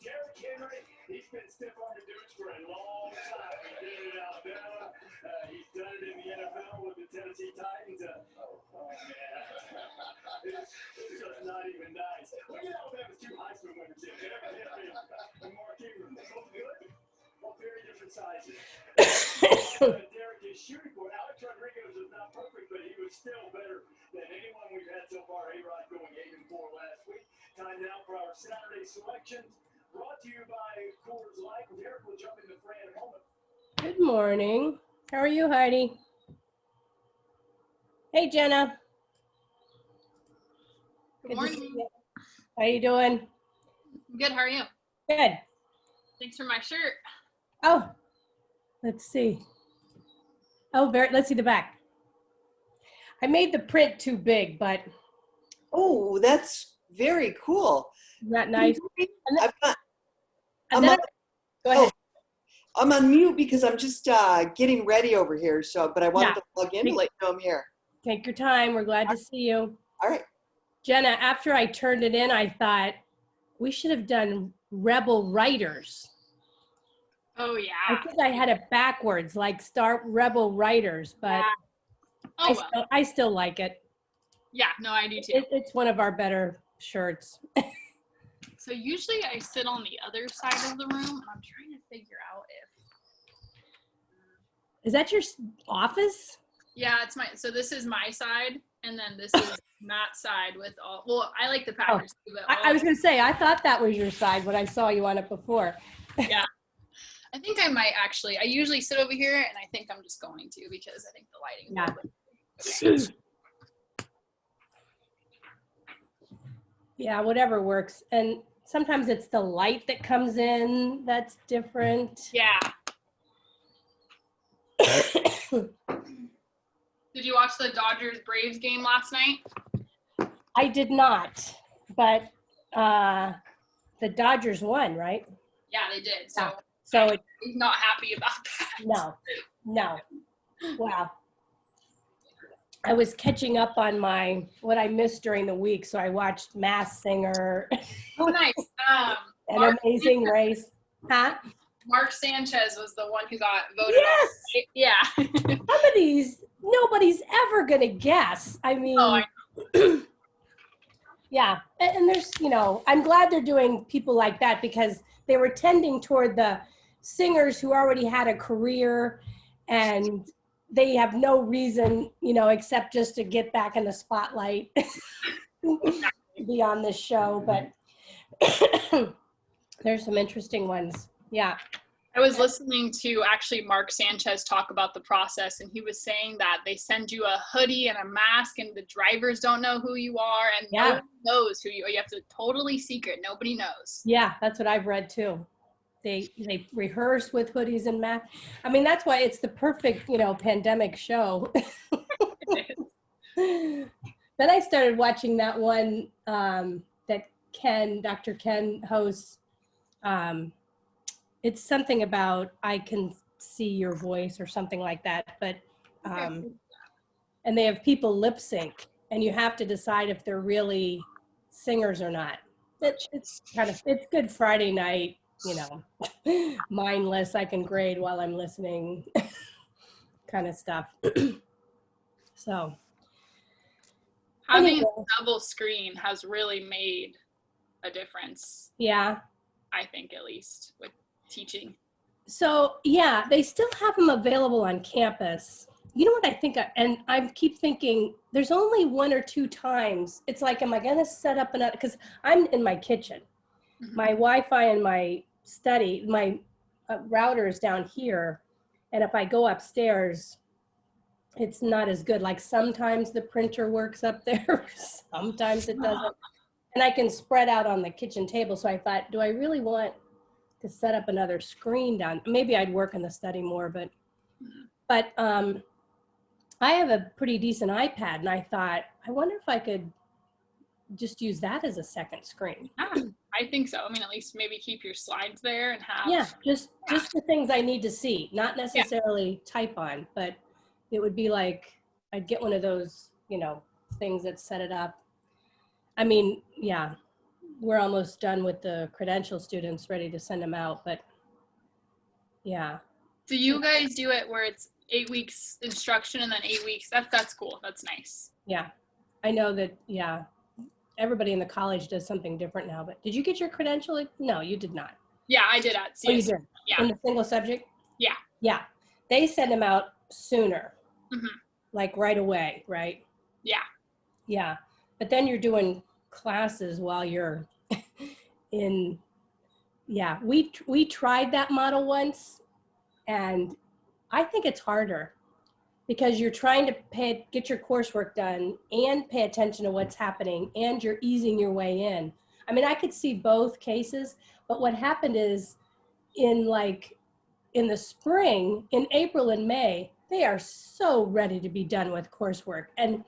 Derrick Henry, he's been stiff-arming dudes for a long time. He did it in Alabama. He's done it in the NFL with the Tennessee Titans. Man, it's just not even nice. Look at Alabama's two Heisman winners here. Derrick Henry and Mark Ingram. Both good, both very different sizes. Derrick is shooting for it. Alex Rodriguez was not perfect, but he was still better than anyone we've had so far. A-Rod going 8-4 last week. Time now for our Saturday selections. Brought to you by Coors Light. Derrick will jump in the fray in a moment. Good morning. How are you, Heidi? Hey, Jenna. Good morning. How you doing? Good. How are you? Good. Thanks for my shirt. Oh, let's see. Oh, let's see the back. I made the print too big, but. Oh, that's very cool. Isn't that nice? Go ahead. I'm on mute because I'm just getting ready over here. But I wanted to plug in to let you know I'm here. Take your time. We're glad to see you. All right. Jenna, after I turned it in, I thought we should have done Rebel Writers. Oh, yeah. I think I had it backwards, like start Rebel Writers, but I still like it. Yeah, no, I do too. It's one of our better shirts. So usually I sit on the other side of the room, and I'm trying to figure out if. Is that your office? Yeah, so this is my side, and then this is Matt's side with all. Well, I like the Packers too, but I was gonna say I thought that was your side when I saw you on it before. Yeah, I think I might actually. I usually sit over here, and I think I'm just going to because I think the lighting. Yeah. Yeah, whatever works. And sometimes it's the light that comes in that's different. Yeah. Did you watch the Dodgers-Braves game last night? I did not, but the Dodgers won, right? Yeah, they did. So I'm not happy about that. No. Wow. I was catching up on what I missed during the week, so I watched Masked Singer. Oh, nice. An Amazing Race. Huh? Mark Sanchez was the one who got voted yes! on. Right? Yeah. Some of these, nobody's ever going to guess. I mean, yeah. And there's, I'm glad they're doing people like that because they were tending toward the singers who already had a career and they have no reason, except just to get back in the spotlight, be on this show. But there's some interesting ones. Yeah. I was listening to actually Mark Sanchez talk about the process, and he was saying that they send you a hoodie and a mask, and the drivers don't know who you are, and no one knows who you are. You have to totally secret. Nobody knows. Yeah, that's what I've read too. They rehearse with hoodies and masks. I mean, that's why it's the perfect, pandemic show. Then I started watching that one that Dr. Ken hosts. It's something about I can see your voice or something like that. But and they have people lip sync, and you have to decide if they're really singers or not. It's good Friday night. Mindless, I can grade while I'm listening kind of stuff. So having a double screen has really made a difference. Yeah. I think at least with teaching. So yeah, they still have them available on campus. You know what I think, and I keep thinking there's only one or two times. It's like, am I going to set up another, because I'm in my kitchen. Mm-hmm. My Wi-Fi in my study, my router is down here, and if I go upstairs, it's not as good. Like sometimes the printer works up there, sometimes it doesn't, and I can spread out on the kitchen table. So I thought, do I really want to set up another screen down? Maybe I'd work in the study more, but I have a pretty decent iPad, and I thought, I wonder if I could just use that as a second screen. I think so. I mean, at least maybe keep your slides there and have. Yeah, just the things I need to see, not necessarily type on, but it would be like, I'd get one of those, things that set it up. I mean, yeah, we're almost done with the credential students, ready to send them out, but yeah. Do you guys do it where it's 8 weeks instruction and then 8 weeks? That's cool. That's nice. Yeah. I know that, yeah. Everybody in the college does something different now, but did you get your credential? No, you did not. Yeah, I did at CS. Oh, you did? Yeah. In the single subject? Yeah. Yeah. They send them out sooner, Mm-hmm. like right away, right? Yeah. Yeah. But then you're doing classes while you're in, yeah. We tried that model once, and I think it's harder because you're trying to get your coursework done and pay attention to what's happening, and you're easing your way in. I mean, I could see both cases, but what happened is in the spring, in April and May, they are so ready to be done with coursework. And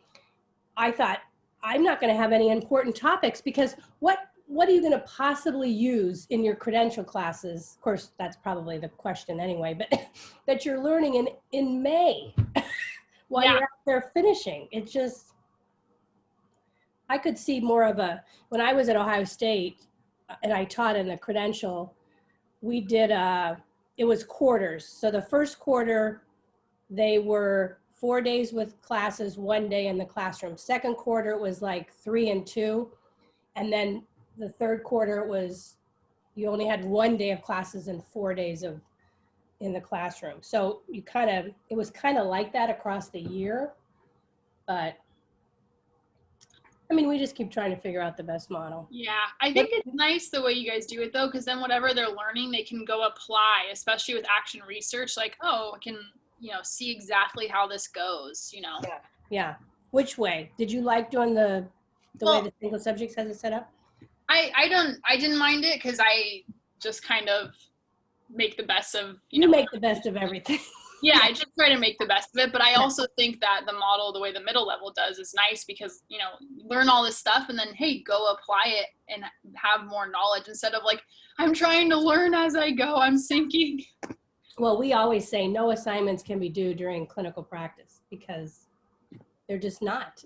I thought, I'm not going to have any important topics because what are you going to possibly use in your credential classes? Of course, that's probably the question anyway, but that you're learning in May while you're out there finishing. It's just, I could see more of when I was at Ohio State and I taught in the credential, we did, it was quarters. So the first quarter, they were 4 days with classes, 1 day in the classroom. Second quarter, it was like 3 and 2. And then the third quarter, it was, you only had 1 day of classes and 4 days in the classroom. So it was kind of like that across the year. But I mean, we just keep trying to figure out the best model. Yeah, I think it's nice the way you guys do it though, because then whatever they're learning, they can go apply, especially with action research. Like, oh, I can, see exactly how this goes, Yeah. Which way? Did you like doing the way the single subjects has it set up? I didn't mind it because I just kind of make the best of, You make the best of everything. Yeah, I just try to make the best of it, but I also think that the model, the way the middle level does, is nice because, learn all this stuff and then, hey, go apply it and have more knowledge instead of like, I'm trying to learn as I go, I'm sinking. Well, we always say no assignments can be due during clinical practice because they're just not.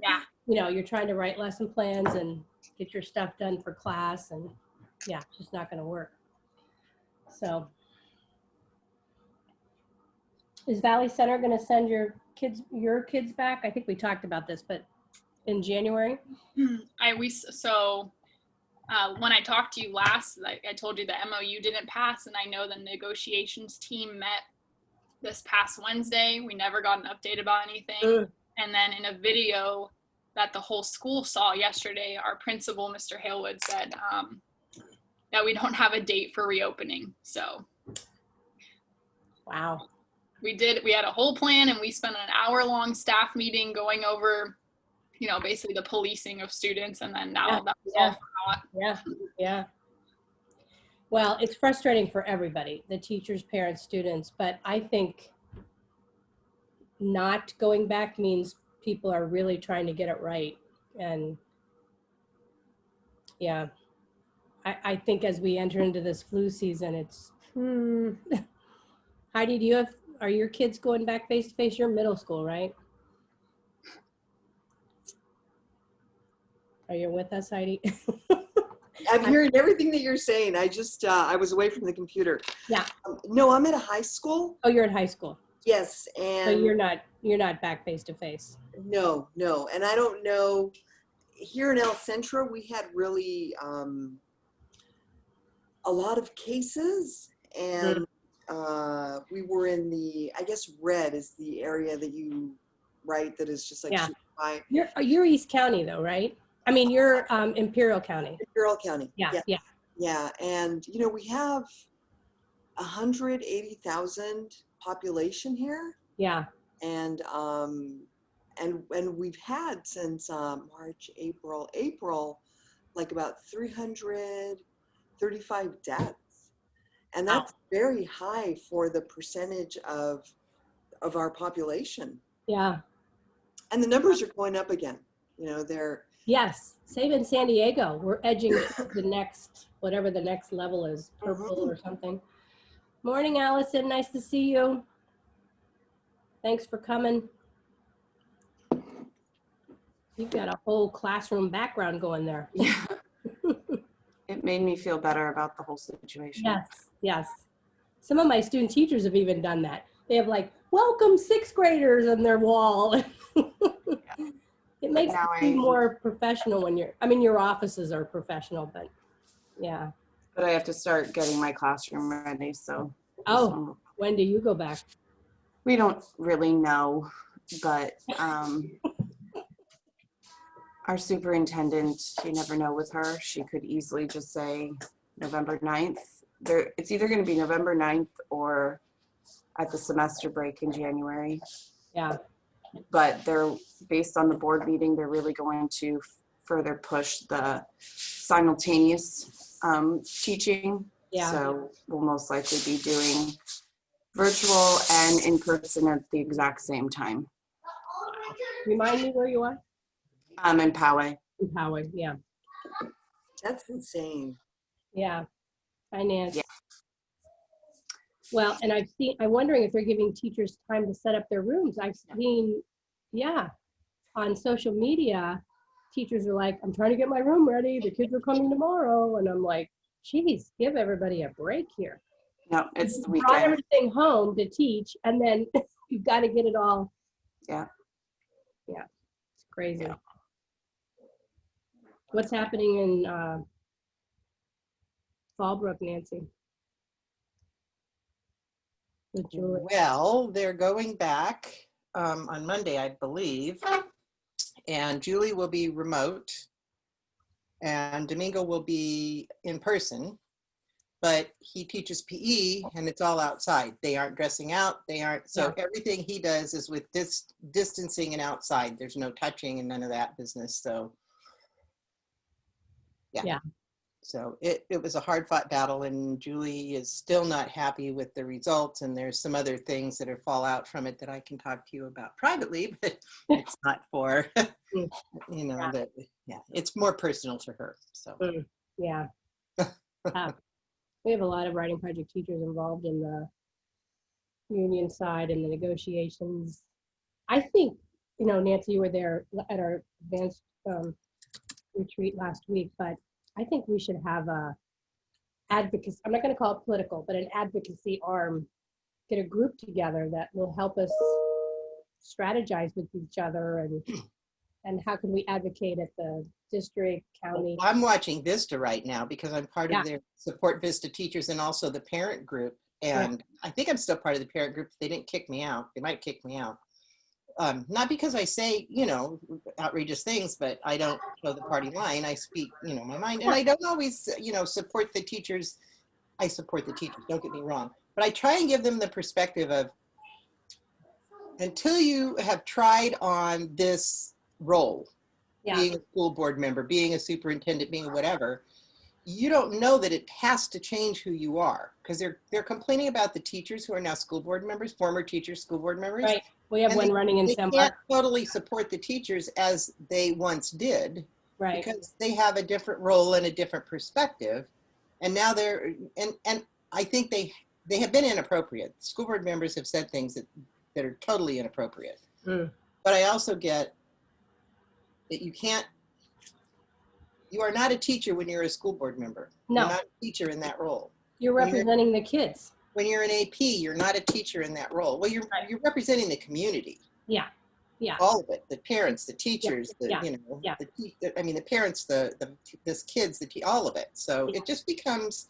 Yeah. You're trying to write lesson plans and get your stuff done for class, and yeah, it's just not going to work. So is Valley Center going to send your kids back? I think we talked about this, but in January? When I talked to you last, I told you the MOU didn't pass, and I know the negotiations team met this past Wednesday. We never got an update about anything. And then in a video that the whole school saw yesterday, our principal, Mr. Halewood, said that we don't have a date for reopening. So wow. We had a whole plan, and we spent an hour-long staff meeting going over basically the policing of students, and then now that was all forgot. Yeah. Well, it's frustrating for everybody, the teachers, parents, students, but I think not going back means people are really trying to get it right. And yeah, I think as we enter into this flu season, it's, Heidi, are your kids going back face-to-face? You're middle school, right? Are you with us, Heidi? I'm hearing everything that you're saying. I just, I was away from the computer. Yeah. No, I'm at a high school. Oh, you're at high school. Yes. And so you're not back face-to-face. No. And I don't know, here in El Centro, we had really a lot of cases, and we were in the, I guess red is the area that you, right, that is just like super high. You're East County though, right? I mean, you're Imperial County. Imperial County. Yeah. Yeah, and we have 180,000 population here. Yeah. And we've had since March, April, like about 335 deaths, and that's very high for the percentage of our population. Yeah. And the numbers are going up again. They're. Yes, same in San Diego. We're edging the next, whatever the next level is, purple or something. Morning, Allison. Nice to see you. Thanks for coming. You've got a whole classroom background going there. Yeah. made me feel better about the whole situation. Yes, yes. Some of my student teachers have even done that. They have like, welcome sixth graders on their wall. It makes it seem more professional when your offices are professional, but yeah. But I have to start getting my classroom ready, so. Oh, when do you go back? We don't really know, but our superintendent, you never know with her. She could easily just say November 9th. It's either going to be November 9th or at the semester break in January. Yeah. But they're, based on the board meeting, they're really going to further push the simultaneous teaching. Yeah. So we'll most likely be doing virtual and in person at the exact same time. Remind me where you are? In Poway. In Poway, yeah. That's insane. Yeah. Finance. Yeah. Well, and I'm wondering if they're giving teachers time to set up their rooms. I've seen, yeah, on social media, teachers are like, I'm trying to get my room ready. The kids are coming tomorrow. And I'm like, geez, give everybody a break here. No, it's the You brought weekend. everything home to teach, and then you've got to get it all. Yeah. Yeah, it's crazy. Yeah. What's happening in Fallbrook, Nancy? With Julie. Well, they're going back on Monday, I believe, and Julie will be remote, and Domingo will be in person, but he teaches PE, and it's all outside. They aren't dressing out. They aren't. So everything he does is with distancing and outside. There's no touching and none of that business. So, yeah. So it was a hard-fought battle, and Julie is still not happy with the results, and there's some other things that are fall out from it that I can talk to you about privately, but it's not for, you know, that, it's more personal to her, so. Yeah. We have a lot of writing project teachers involved in the union side and the negotiations. I think, you know, Nancy, you were there at our advanced retreat last week, but I think we should have a advocacy, I'm not going to call it political, but an advocacy arm, get a group together that will help us strategize with each other and how can we advocate at the district, county. I'm watching Vista right now because I'm part of their support Vista teachers and also the parent group. And I think I'm still part of the parent group. They didn't kick me out. They might kick me out. Not because I say, you know, outrageous things, but I don't show the party line. I speak, you know, my mind. And I don't always, you know, support the teachers. I support the teachers, don't get me wrong. But I try and give them the perspective of, until you have tried on this role, being a school board member, being a superintendent, being whatever, you don't know that it has to change who you are, because they're complaining about the teachers who are now school board members, former teachers, school board members. Right. We have one running in December. They can't totally support the teachers as they once did, right? Because they have a different role and a different perspective, and now they're and I think they have been inappropriate. School board members have said things that are totally inappropriate. But I also get that you are not a teacher when you're a school board member. No. You're not a teacher in that role. You're representing the kids. When you're an AP, you're not a teacher in that role. Well, you're representing the community. Yeah, yeah. All of it, the parents, the teachers, you know, I mean, the parents, this kids, all of it. So it just becomes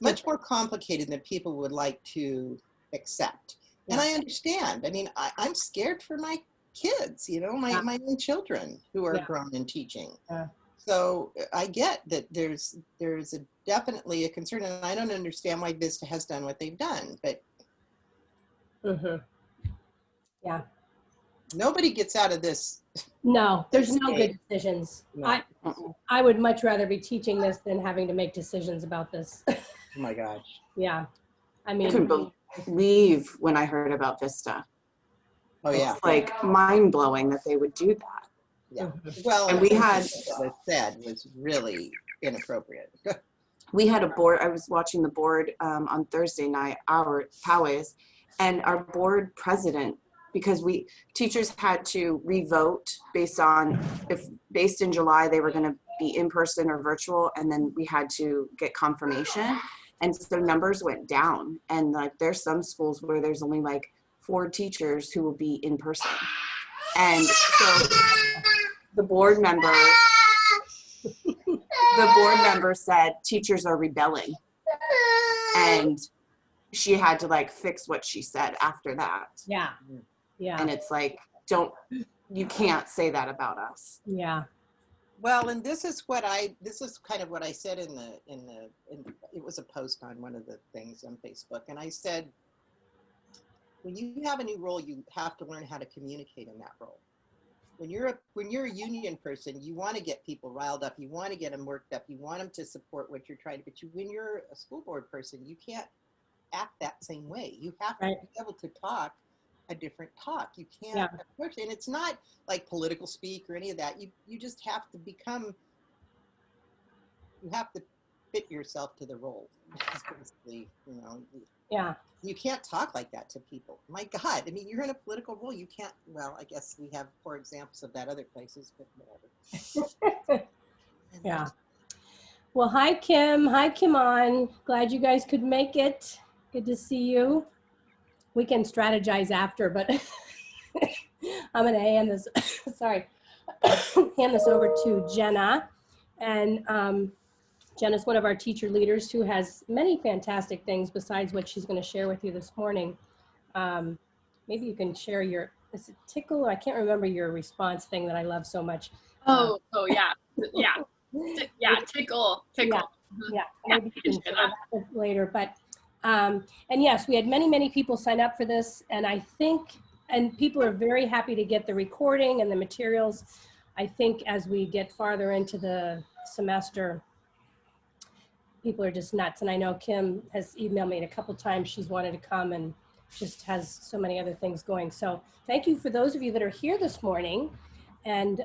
much more complicated than people would like to accept. And I understand. I mean, I'm scared for my kids, you know, my own children who are grown and teaching. So I get that there's definitely a concern, and I don't understand why Vista has done what they've done, but nobody gets out of this. No, there's no good decisions. No. I would much rather be teaching this than having to make decisions about this. Oh my gosh. Yeah. I mean, I couldn't believe when I heard about Vista. Oh yeah. It's like mind blowing that they would do that. Yeah. Well, and we had what said was really inappropriate. We had a board. I was watching the board on Thursday night, our Poway's, and our board president, because teachers had to revote based in July they were going to be in person or virtual, and then we had to get confirmation. And so numbers went down, and like there's some schools where there's only like 4 teachers who will be in person. And so the board member said teachers are rebelling, and she had to like fix what she said after that. Yeah. And it's like, you can't say that about us. Yeah. Well, and this is kind of what I said it was a post on one of the things on Facebook. And I said, when you have a new role, you have to learn how to communicate in that role. When you're a union person, you want to get people riled up. You want to get them worked up. You want them to support what you're trying to, but when you're a school board person, you can't act that same way. You have to be able to talk a different talk. You can't approach it. And it's not like political speak or any of that. You just have to you have to fit yourself to the role. Basically, you can't talk like that to people. My God, I mean, you're in a political role. You can't, well, I guess we have 4 examples of that other places, but whatever. Yeah. Well, hi, Kim. Hi, Kimon. Glad you guys could make it. Good to see you. We can strategize after, but I'm going to hand this, hand this over to Jenna. And Jenna's one of our teacher leaders who has many fantastic things besides what she's going to share with you this morning. Maybe you can share is it tickle? I can't remember your response thing that I love so much. Oh yeah. Yeah, tickle. Yeah, maybe you can share that later. But and yes, we had many people sign up for this, and I think, and people are very happy to get the recording and the materials. I think as we get farther into the semester, people are just nuts. And I know Kim has emailed me a couple times. She's wanted to come and just has so many other things going. So thank you for those of you that are here this morning. And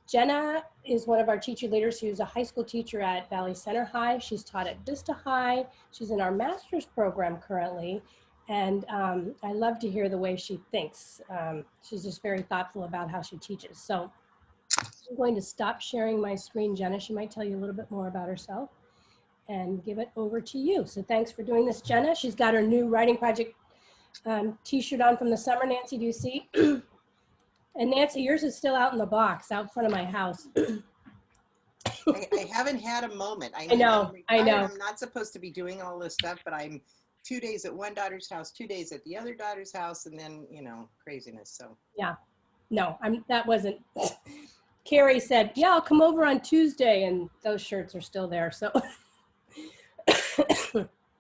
Jenna is one of our teacher leaders who's a high school teacher at Valley Center High. She's taught at Vista High. She's in our master's program currently. And I love to hear the way she thinks. She's just very thoughtful about how she teaches. So I'm going to stop sharing my screen, Jenna. She might tell you a little bit more about herself and give it over to you. So thanks for doing this, Jenna. She's got her new writing project t-shirt on from the summer. Nancy, do you see? And Nancy, yours is still out in the box out front of my house. I haven't had a moment. I know. I'm not supposed to be doing all this stuff, but I'm 2 days at one daughter's house, 2 days at the other daughter's house, and then, craziness. So yeah, no, that wasn't. Carrie said, yeah, I'll come over on Tuesday, and those shirts are still there. So.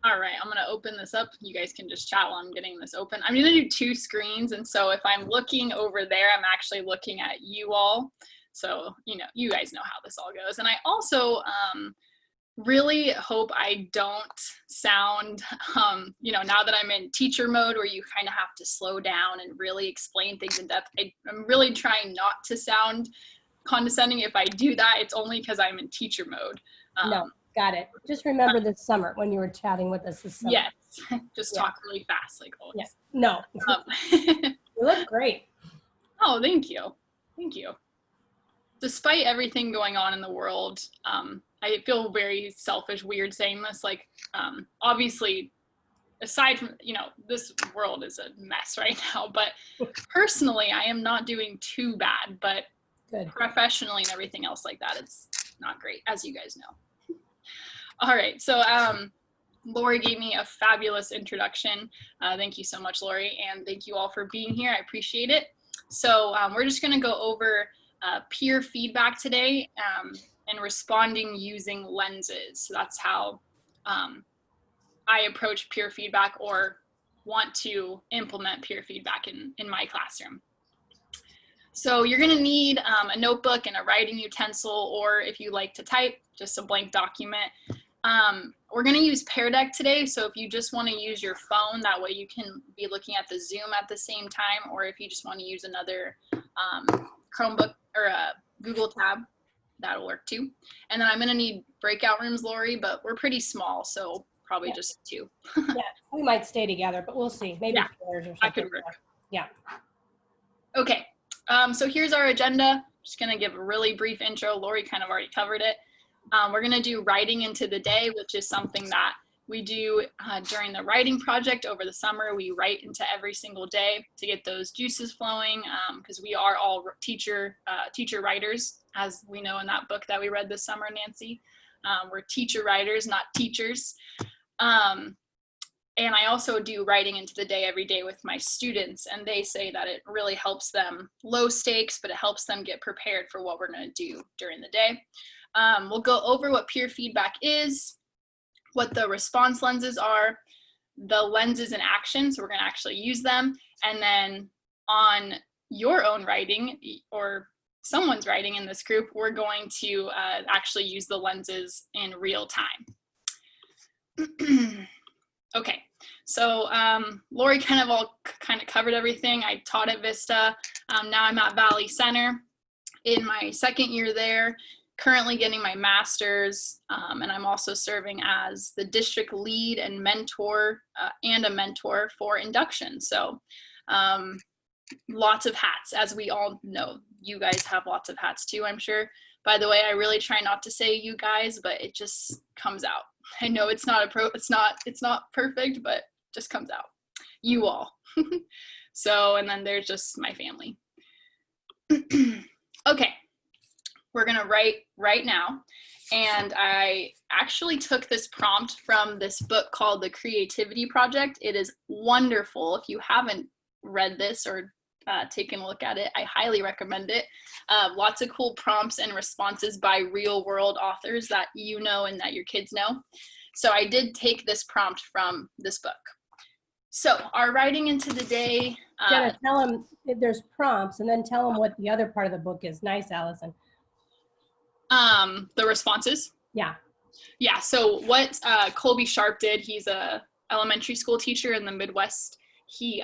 All right, I'm gonna open this up. You guys can just chat while I'm getting this open. I'm gonna do 2 screens, and so if I'm looking over there, I'm actually looking at you all. So, you guys know how this all goes. And I also really hope I don't sound, now that I'm in teacher mode where you kind of have to slow down and really explain things in depth. I'm really trying not to sound condescending. If I do that, it's only because I'm in teacher mode. No. Got it. Just remember this summer when you were chatting with us this summer. Yes. Just talk really fast, like always. Yes. No. You look great. Oh, thank you. Thank you. Despite everything going on in the world, I feel very selfish, weird saying this. Like, obviously, aside from, this world is a mess right now, but personally, I am not doing too bad, but good. Professionally and everything else like that, it's not great, as you guys know. All right, so Lori gave me a fabulous introduction. Thank you so much, Lori, and thank you all for being here. I appreciate it. So we're just gonna go over peer feedback today and responding using lenses. So that's how I approach peer feedback or want to implement peer feedback in my classroom. So you're gonna need a notebook and a writing utensil, or if you like to type, just a blank document. We're gonna use Pear Deck today, so if you just wanna use your phone, that way you can be looking at the Zoom at the same time, or if you just wanna use another Chromebook or a Google Tab, that'll work too. And then I'm gonna need breakout rooms, Lori, but we're pretty small, so probably just 2. Yeah, we might stay together, but we'll see. Maybe pairs or something. I could work. Yeah. Okay, so here's our agenda. just going to give a really brief intro. Lori kind of already covered it. We're going to do writing into the day, which is something that we do during the writing project over the summer. We write into every single day to get those juices flowing, because we are all teacher writers, as we know in that book that we read this summer, Nancy. We're teacher writers, not teachers. And I also do writing into the day every day with my students, and they say that it really helps them, low stakes, but it helps them get prepared for what we're going to do during the day. We'll go over what peer feedback is, what the response lenses are, the lenses in action, so we're going to actually use them, and then on your own writing or someone's writing in this group, we're going to actually use the lenses in real time. Okay, so Lori kind of covered everything. I taught at Vista. Now I'm at Valley Center in my second year there, currently getting my master's, and I'm also serving as the district lead and mentor and a mentor for induction. So lots of hats, as we all know. You guys have lots of hats too, I'm sure. By the way, I really try not to say you guys, but it just comes out. I know it's not perfect, but just comes out. You all. So, and then there's just my family. Okay, we're gonna write right now. And I actually took this prompt from this book called The Creativity Project. It is wonderful. If you haven't read this or taken a look at it, I highly recommend it. Lots of cool prompts and responses by real world authors that you know and that your kids know. So I did take this prompt from this book. So our writing into the day. Jenna, tell them there's prompts, and then tell them what the other part of the book is. Nice, Allison. The responses. Yeah. Yeah. So what Colby Sharp did, he's a elementary school teacher in the Midwest. He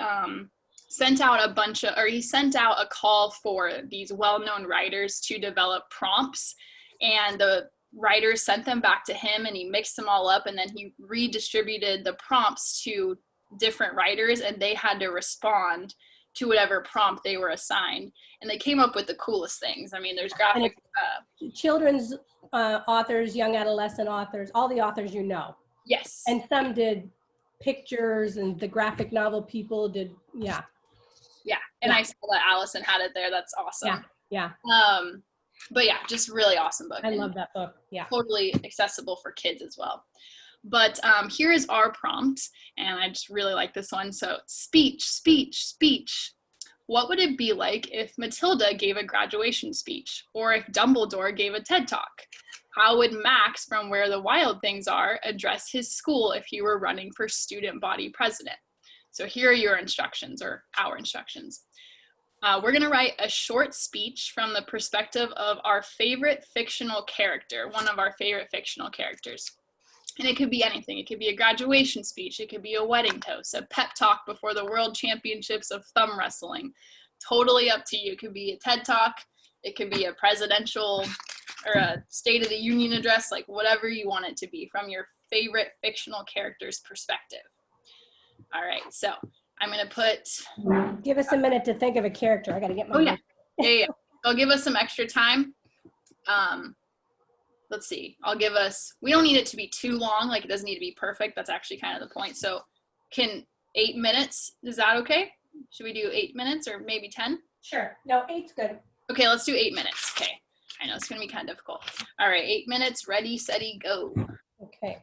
sent out a call for these well-known writers to develop prompts, and the writers sent them back to him, and he mixed them all up, and then he redistributed the prompts to different writers, and they had to respond to whatever prompt they were assigned, and they came up with the coolest things. I mean, there's graphic children's authors, young adolescent authors, all the authors you know. Yes. And some did pictures, and the graphic novel people did, yeah. Yeah, and yeah. I saw that Allison had it there. That's awesome. Yeah. But yeah, just really awesome book. I love that book. Yeah. Totally accessible for kids as well. But here is our prompt, and I just really like this one. So speech, speech, speech. What would it be like if Matilda gave a graduation speech, or if Dumbledore gave a TED Talk? How would Max from Where the Wild Things Are address his school if he were running for student body president? So here are your instructions, or our instructions. We're going to write a short speech from the perspective of our favorite fictional character, one of our favorite fictional characters. And it could be anything. It could be a graduation speech. It could be a wedding toast, a pep talk before the World Championships of thumb wrestling. Totally up to you. It could be a TED Talk. It could be a presidential or a State of the Union address, like whatever you want it to be from your favorite fictional character's perspective. All right, so I'm going to put... Give us a minute to think of a character. I got to get my... Oh, yeah. Yeah. I'll give us some extra time. Let's see. I'll give us... We don't need it to be too long. Like, it doesn't need to be perfect. That's actually kind of the point. So can 8 minutes, is that okay? Should we do 8 minutes or maybe 10? Sure. No, 8's good. Okay, let's do 8 minutes. Okay. I know it's going to be kind of difficult. All right, 8 minutes. Ready, steady, go. Okay.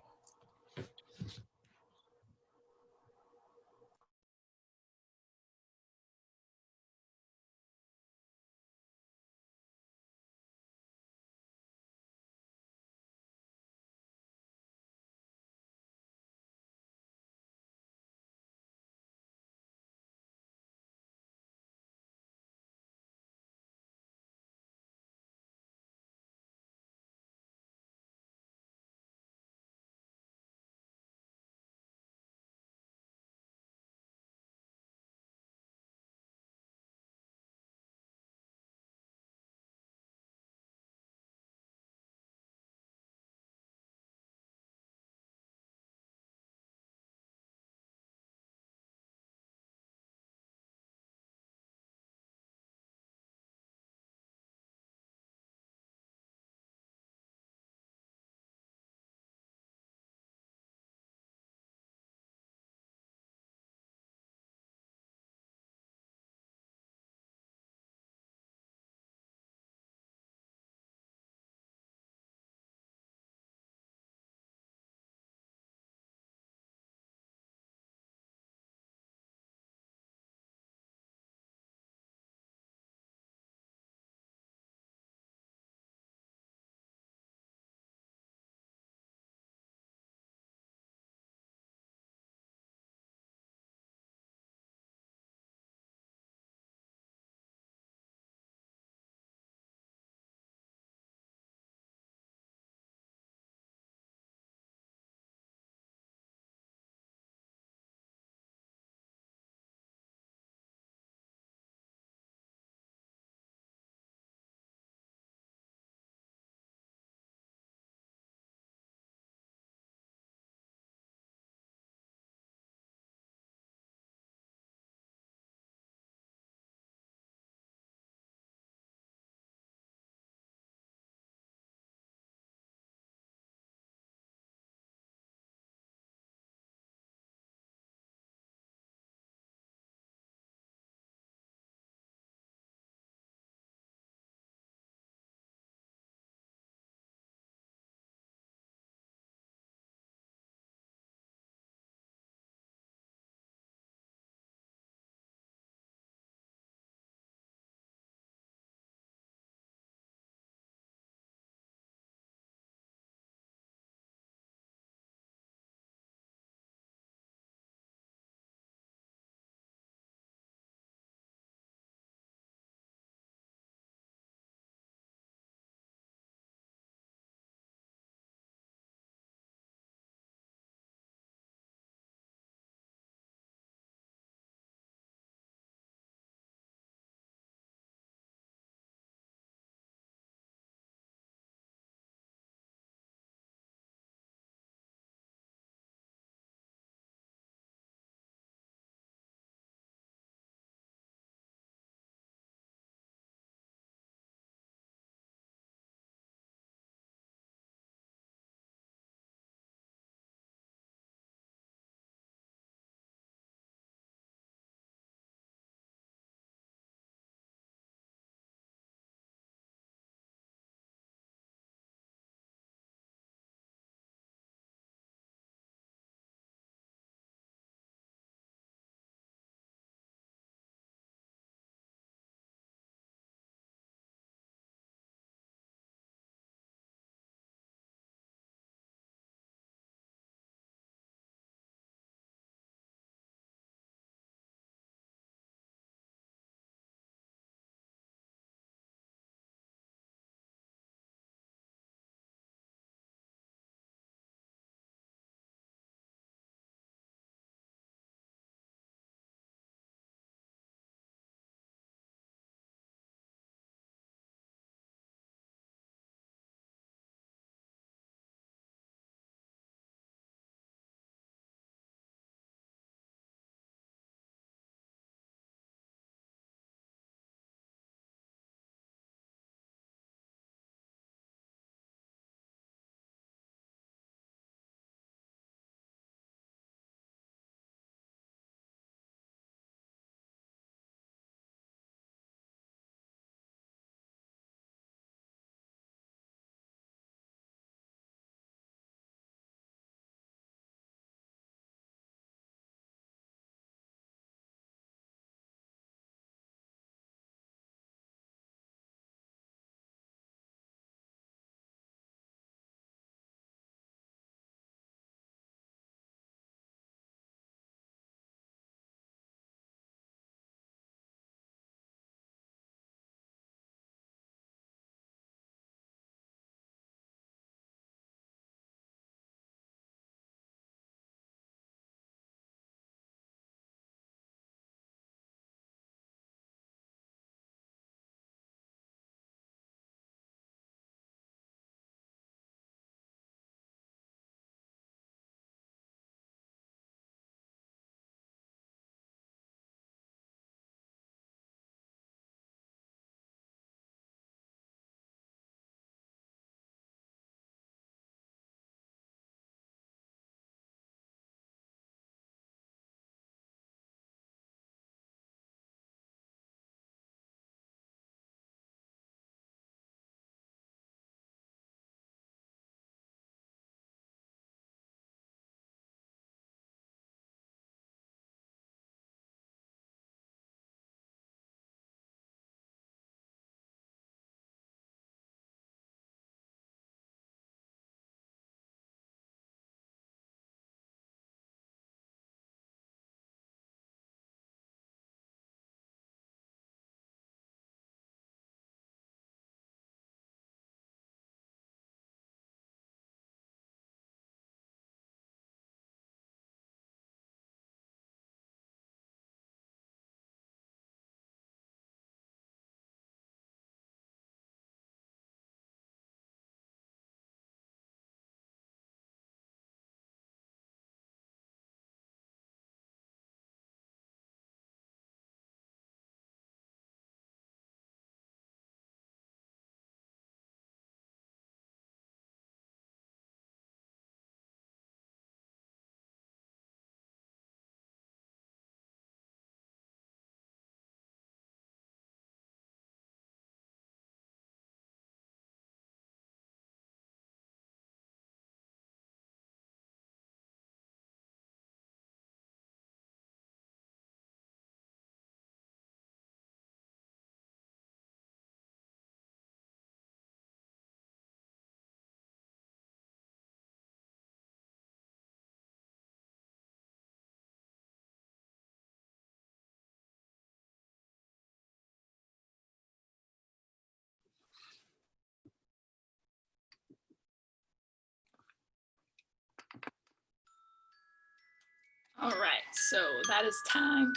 that is time.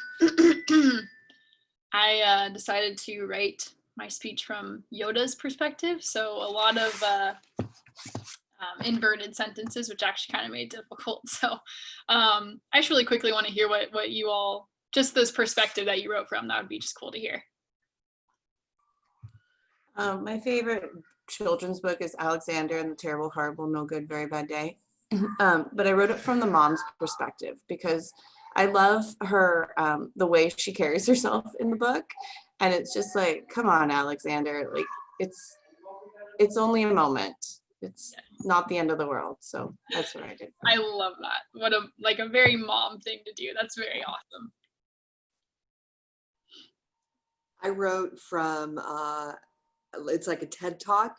I decided to write my speech from Yoda's perspective. So a lot of inverted sentences, which actually kind of made it difficult. So I just really quickly want to hear what you all, just this perspective that you wrote from, that would be just cool to hear. My favorite children's book is Alexander and the Terrible, Horrible, No Good, Very Bad Day. But I wrote it from the mom's perspective because I love her, the way she carries herself in the book. And it's just like, come on, Alexander, like it's only a moment. It's not the end of the world. So that's what I did. I love that. What a very mom thing to do. That's very awesome. I wrote from, it's like a TED Talk,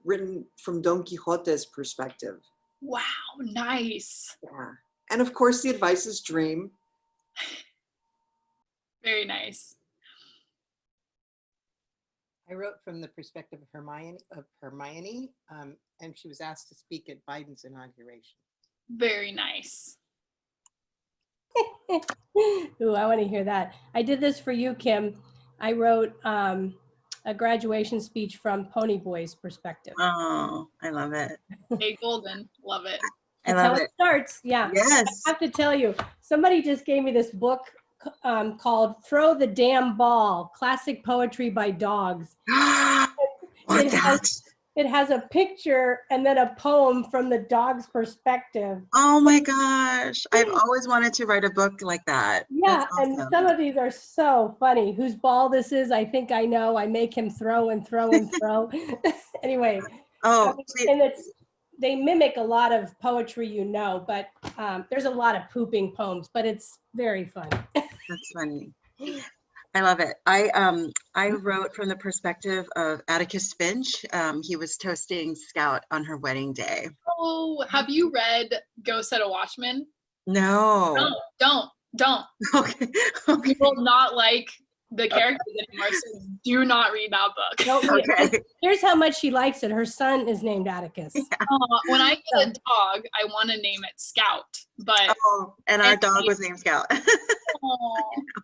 written from Don Quixote's perspective. Wow, nice. Yeah. And of course, the advice is dream. Very nice. I wrote from the perspective of Hermione, and she was asked to speak at Biden's inauguration. Very nice. Ooh, I want to hear that. I did this for you, Kim. I wrote a graduation speech from Pony Boy's perspective. Oh, I love it. Hey, Golden, love it. That's how it starts. Yeah. Yes. I have to tell you, somebody just gave me this book called Throw the Damn Ball, Classic Poetry by Dogs. It has a picture and then a poem from the dog's perspective. Oh my gosh. I've always wanted to write a book like that. Yeah, awesome. and some of these are so funny. Whose ball this is, I think I know. I make him throw and throw and throw. Anyway. Oh, and they mimic a lot of poetry, you know, but there's a lot of pooping poems, but it's very fun. That's funny. I love it. I wrote from the perspective of Atticus Finch. He was toasting Scout on her wedding day. Oh, have you read Go Set a Watchman? No. Don't. Okay. You will not like the characters anymore, so do not read that book. Okay. Here's how much she likes it. Her son is named Atticus. When I get a dog, I want to name it Scout, but and our dog was named Scout.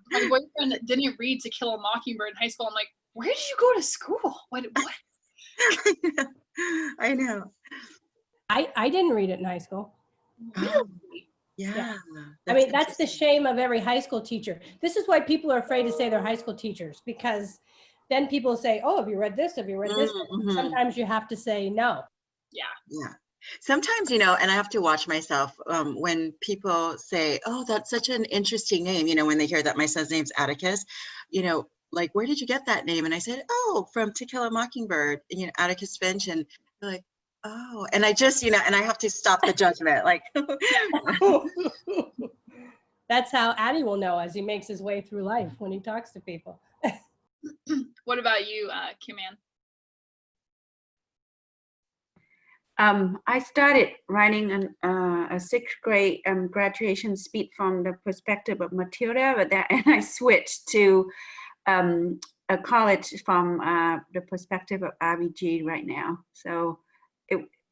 My boyfriend didn't read To Kill a Mockingbird in high school. I'm like, where did you go to school? What? I know. I didn't read it in high school. Yeah. I mean, that's the shame of every high school teacher. This is why people are afraid to say they're high school teachers, because then people say, oh, have you read this? Have you read this? Mm-hmm. Sometimes you have to say no. Yeah. Sometimes, and I have to watch myself when people say, oh, that's such an interesting name, when they hear that my son's name's Atticus, like, where did you get that name? And I said, oh, from To Kill a Mockingbird, Atticus Finch. And they're like, oh, and I just, and I have to stop the judgment. Like, that's how Addie will know as he makes his way through life when he talks to people. What about you, Kim Ann? I started writing a sixth grade graduation speech from the perspective of Matilda, and I switched to a college from the perspective of RBG right now. So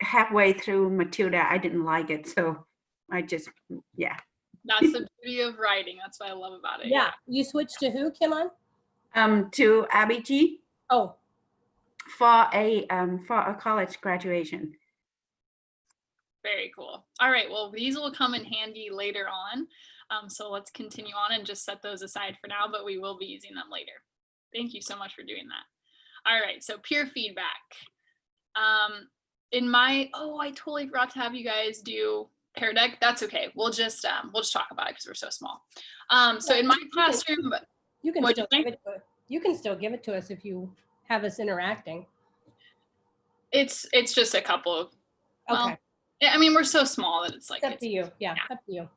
halfway through Matilda, I didn't like it, so I just, That's the beauty of writing. That's what I love about it. Yeah. You switched to who, Kim Ann? To RBG. Oh. For a college graduation. Very cool. All right, well, these will come in handy later on. So let's continue on and just set those aside for now, but we will be using them later. Thank you so much for doing that. All right, so peer feedback. I totally forgot to have you guys do Pear Deck. That's okay. We'll just talk about it because we're so small. So in my classroom, you can still give it to us if you have us interacting. It's just a couple of, okay. I mean, we're so small that it's like up to you. Yeah, up to you.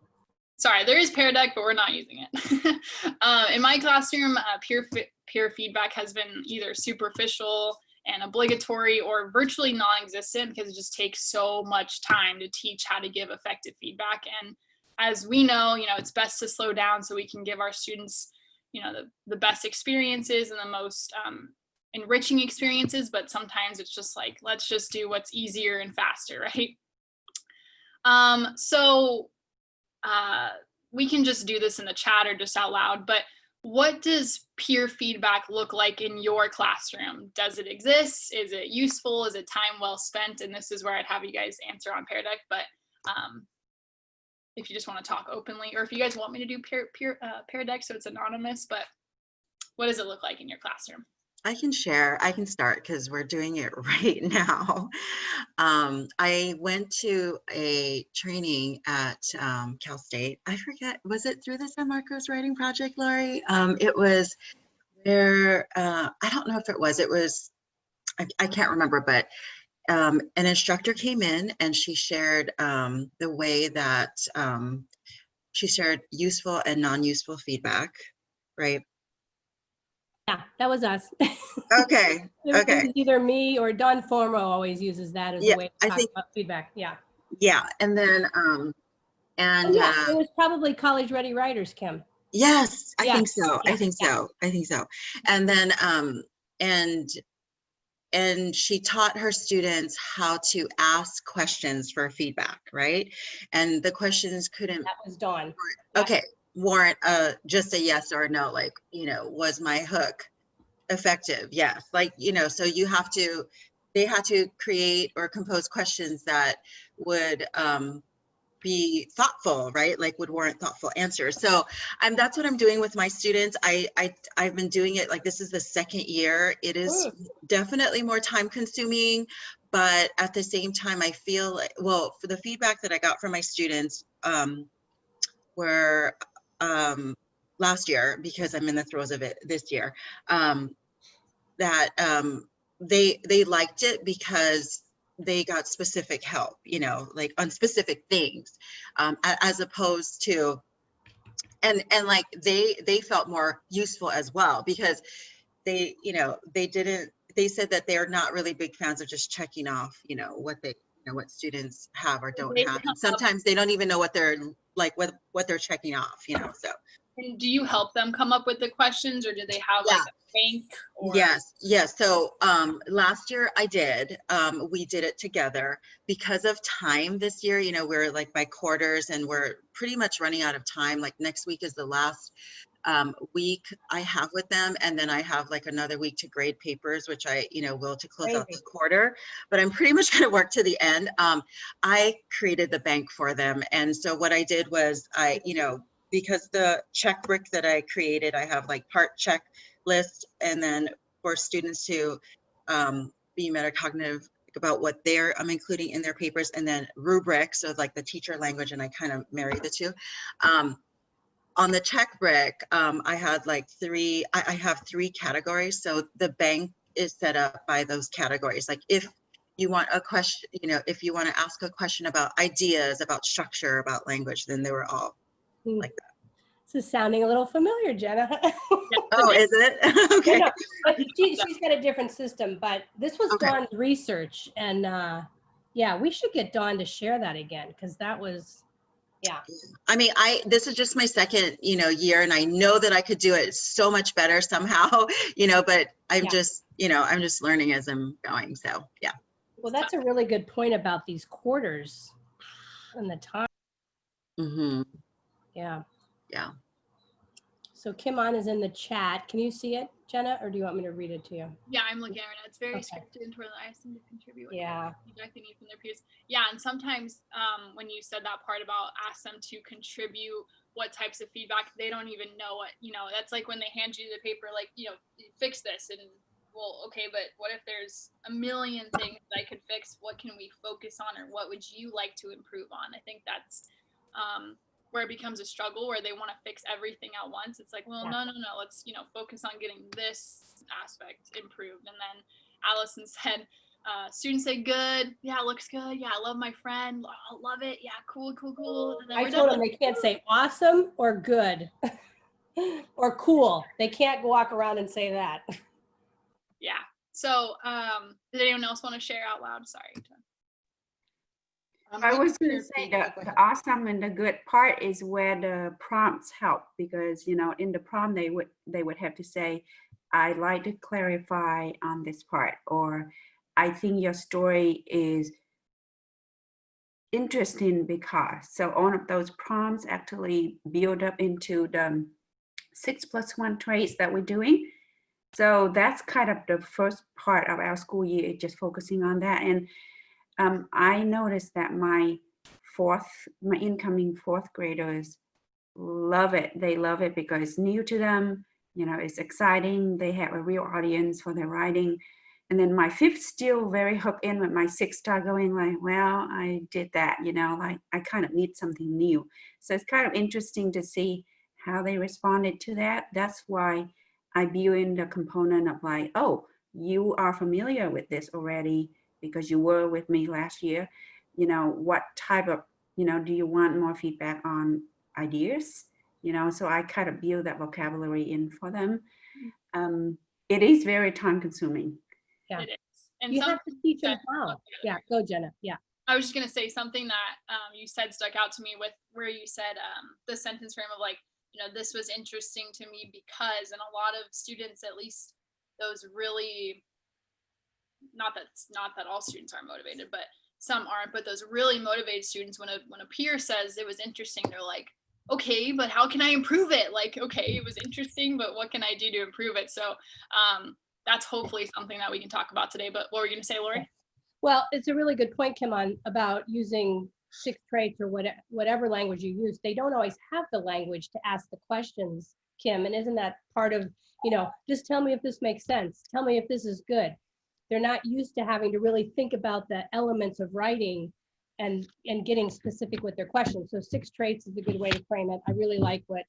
Sorry, there is Pear Deck, but we're not using it. In my classroom, peer feedback has been either superficial and obligatory or virtually non-existent because it just takes so much time to teach how to give effective feedback. And as we know, it's best to slow down so we can give our students, the best experiences and the most enriching experiences. But sometimes it's just like, let's just do what's easier and faster, right? we can just do this in the chat or just out loud, but what does peer feedback look like in your classroom? Does it exist? Is it useful? Is it time well spent? And this is where I'd have you guys answer on Pear Deck, but if you just want to talk openly, or if you guys want me to do Pear Deck so it's anonymous, but what does it look like in your classroom? I can share. I can start because we're doing it right now. I went to a training at Cal State. I forget, was it through the San Marcos Writing Project, Lori? It was there. I don't know if it was. It was. I can't remember, but an instructor came in and she shared the way that she shared useful and non-useful feedback, right? Yeah, that was us. Okay. It was either me or Don Formo always uses that as a way to talk about feedback. Yeah. Yeah, and then it was probably College Ready Writers, Kim. Yes, I think so. Yeah, I think so. I think so. And then and she taught her students how to ask questions for feedback, right? And the questions couldn't. That was Dawn. Okay, warrant just a yes or a no, like, you know, was my hook effective? Yes. Like, you know, so you have to, they had to create or compose questions that would be thoughtful, right? Like would warrant thoughtful answers. So that's what I'm doing with my students. I've been doing it, like this is the second year. It is definitely more time consuming, but at the same time, I feel like, well, for the feedback that I got from my students were last year, because I'm in the throes of it this year, that they liked it because they got specific help, you know, like on specific things, as opposed to, and like they felt more useful as well, because they, you know, they said that they're not really big fans of just checking off, you know, what they, you know, what students have or don't have. And sometimes they don't even know what they're like, what they're checking off, you know, so. And do you help them come up with the questions, or do they have like a bank? Or? Yes. So last year I did. We did it together because of time this year. You know, we're like by quarters and we're pretty much running out of time. Like next week is the last week I have with them, and then I have like another week to grade papers, which I, you know, will to close out the quarter. But I'm pretty much going to work to the end. I created the bank for them, and so what I did was you know, because the check brick that I created, I have like part checklist, and then for students to be metacognitive about what I'm including in their papers, and then rubrics of like the teacher language, and I kind of marry the two. On the check brick, I had like I have 3 categories. So the bank is set up by those categories. Like if you want a question, you know, if you want to ask a question about ideas, about structure, about language, then they were all like that. This is sounding a little familiar, Jenna. Oh, is it? Okay. No, but she's got a different system, but this was Dawn's research, and yeah, we should get Dawn to share that again, because that was, yeah. I mean, this is just my second, you know, year, and I know that I could do it so much better somehow, you know, but I'm just, you know, I'm just learning as I'm going. So, yeah. Well, that's a really good point about these quarters and the time. Mm-hmm. Yeah. Yeah. So Kim On is in the chat. Can you see it, Jenna, or do you want me to read it to you? Yeah, I'm looking at it. It's very scripted and where I ask them to contribute. Yeah. Feedback they need from their peers. Yeah, and sometimes when you said that part about ask them to contribute what types of feedback, they don't even know what, you know, that's like when they hand you the paper, like, you know, fix this, and well, okay, but what if there's a million things that I could fix? What can we focus on, or what would you like to improve on? I think that's where it becomes a struggle, where they want to fix everything at once. It's like, well, no, let's, you know, focus on getting this aspect improved. And then Allison said, students say good, yeah, looks good, yeah, I love my friend, I love it, yeah, cool. And then I told them they can't say awesome or good or cool. They can't walk around and say that. Yeah. So did anyone else want to share out loud? Sorry. I was going to say the awesome and the good part is where the prompts help, because, you know, in the prompt they would have to say, I'd like to clarify on this part, or I think your story is interesting because, so all of those prompts actually build up into the 6+1 traits that we're doing. So that's kind of the first part of our school year, just focusing on that. And I noticed that my incoming fourth graders love it. They love it because it's new to them. You know, it's exciting. They have a real audience for their writing. And then my fifth still very hooked in, with my sixth start going like, well, I did that, you know, like I kind of need something new. So it's kind of interesting to see how they responded to that. That's why I view in the component of like, oh, you are familiar with this already because you were with me last year. You know, what type of, you know, do you want more feedback on ideas? You know, so I kind of build that vocabulary in for them. It is very time consuming. Yeah. It is. And you have to teach them how. Yeah, go Jenna. Yeah. I was just going to say something that you said stuck out to me with where you said the sentence frame of like, you know, this was interesting to me because, and a lot of students, at least those really, not that all students aren't motivated, but some aren't, but those really motivated students, when a peer says it was interesting, they're like, okay, but how can I improve it? Like, okay, it was interesting, but what can I do to improve it? So that's hopefully something that we can talk about today. But what were you going to say, Lori? Well, it's a really good point, Kim, about using 6 traits or whatever language you use. They don't always have the language to ask the questions, Kim. And isn't that part of, you know, just tell me if this makes sense. Tell me if this is good. They're not used to having to really think about the elements of writing and getting specific with their questions. So 6 traits is a good way to frame it. I really like what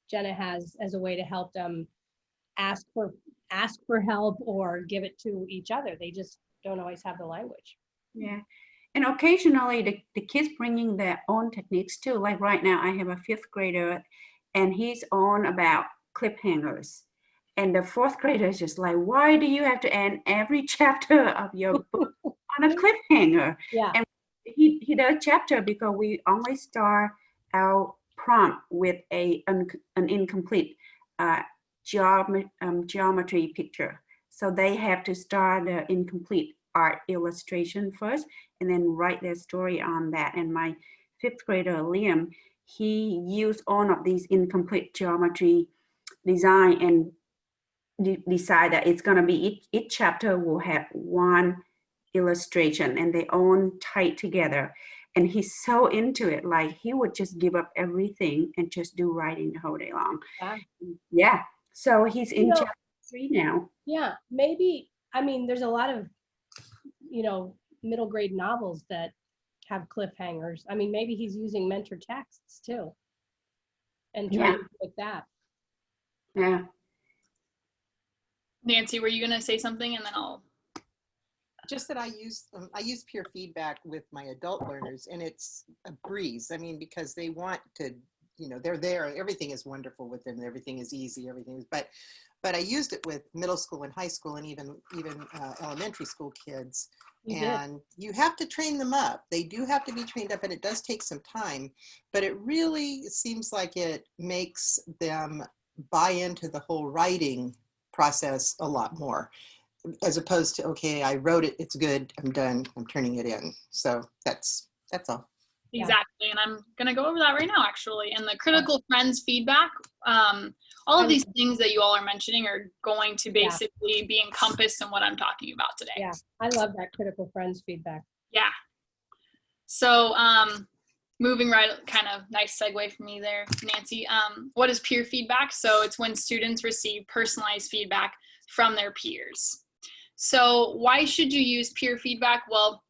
Jenna has as a way to help them ask for help or give it to each other. They just don't always have the language. Yeah. And occasionally the kids bringing their own techniques too. Like right now I have a 5th grader and he's on about cliffhangers. And the 4th grader is just like, why do you have to end every chapter of your book on a cliffhanger? Yeah. And he does chapter because we always start our prompt with an incomplete geometry picture. So they have to start the incomplete art illustration first and then write their story on that. And my 5th grader, Liam, he used all of these incomplete geometry design and decide that it's going to be each chapter will have one illustration and they own tied together. And he's so into it, like he would just give up everything and just do writing the whole day long. Yeah. So he's in chapter 3 now. Yeah, maybe, I mean, there's a lot of, you know, middle grade novels that have cliffhangers. I mean, maybe he's using mentor texts too and trying to do like that. Yeah. Nancy, were you going to say something and then I'll. Just that I use peer feedback with my adult learners, and it's a breeze. I mean, because they want to, you know, they're there. Everything is wonderful with them. Everything is easy. Everything is, but I used it with middle school and high school and even elementary school kids. You have to train them up. They do have to be trained up, and it does take some time. But it really seems like it makes them buy into the whole writing process a lot more, as opposed to, okay, I wrote it, it's good, I'm done, I'm turning it in. So that's all. Exactly. And I'm going to go over that right now, actually. And the critical friends feedback, all of these things that you all are mentioning are going to basically be encompassed in what I'm talking about today. Yeah, I love that critical friends feedback. Yeah. So moving right, kind of nice segue for me there, Nancy. What is peer feedback? So it's when students receive personalized feedback from their peers. So why should you use peer feedback? Well,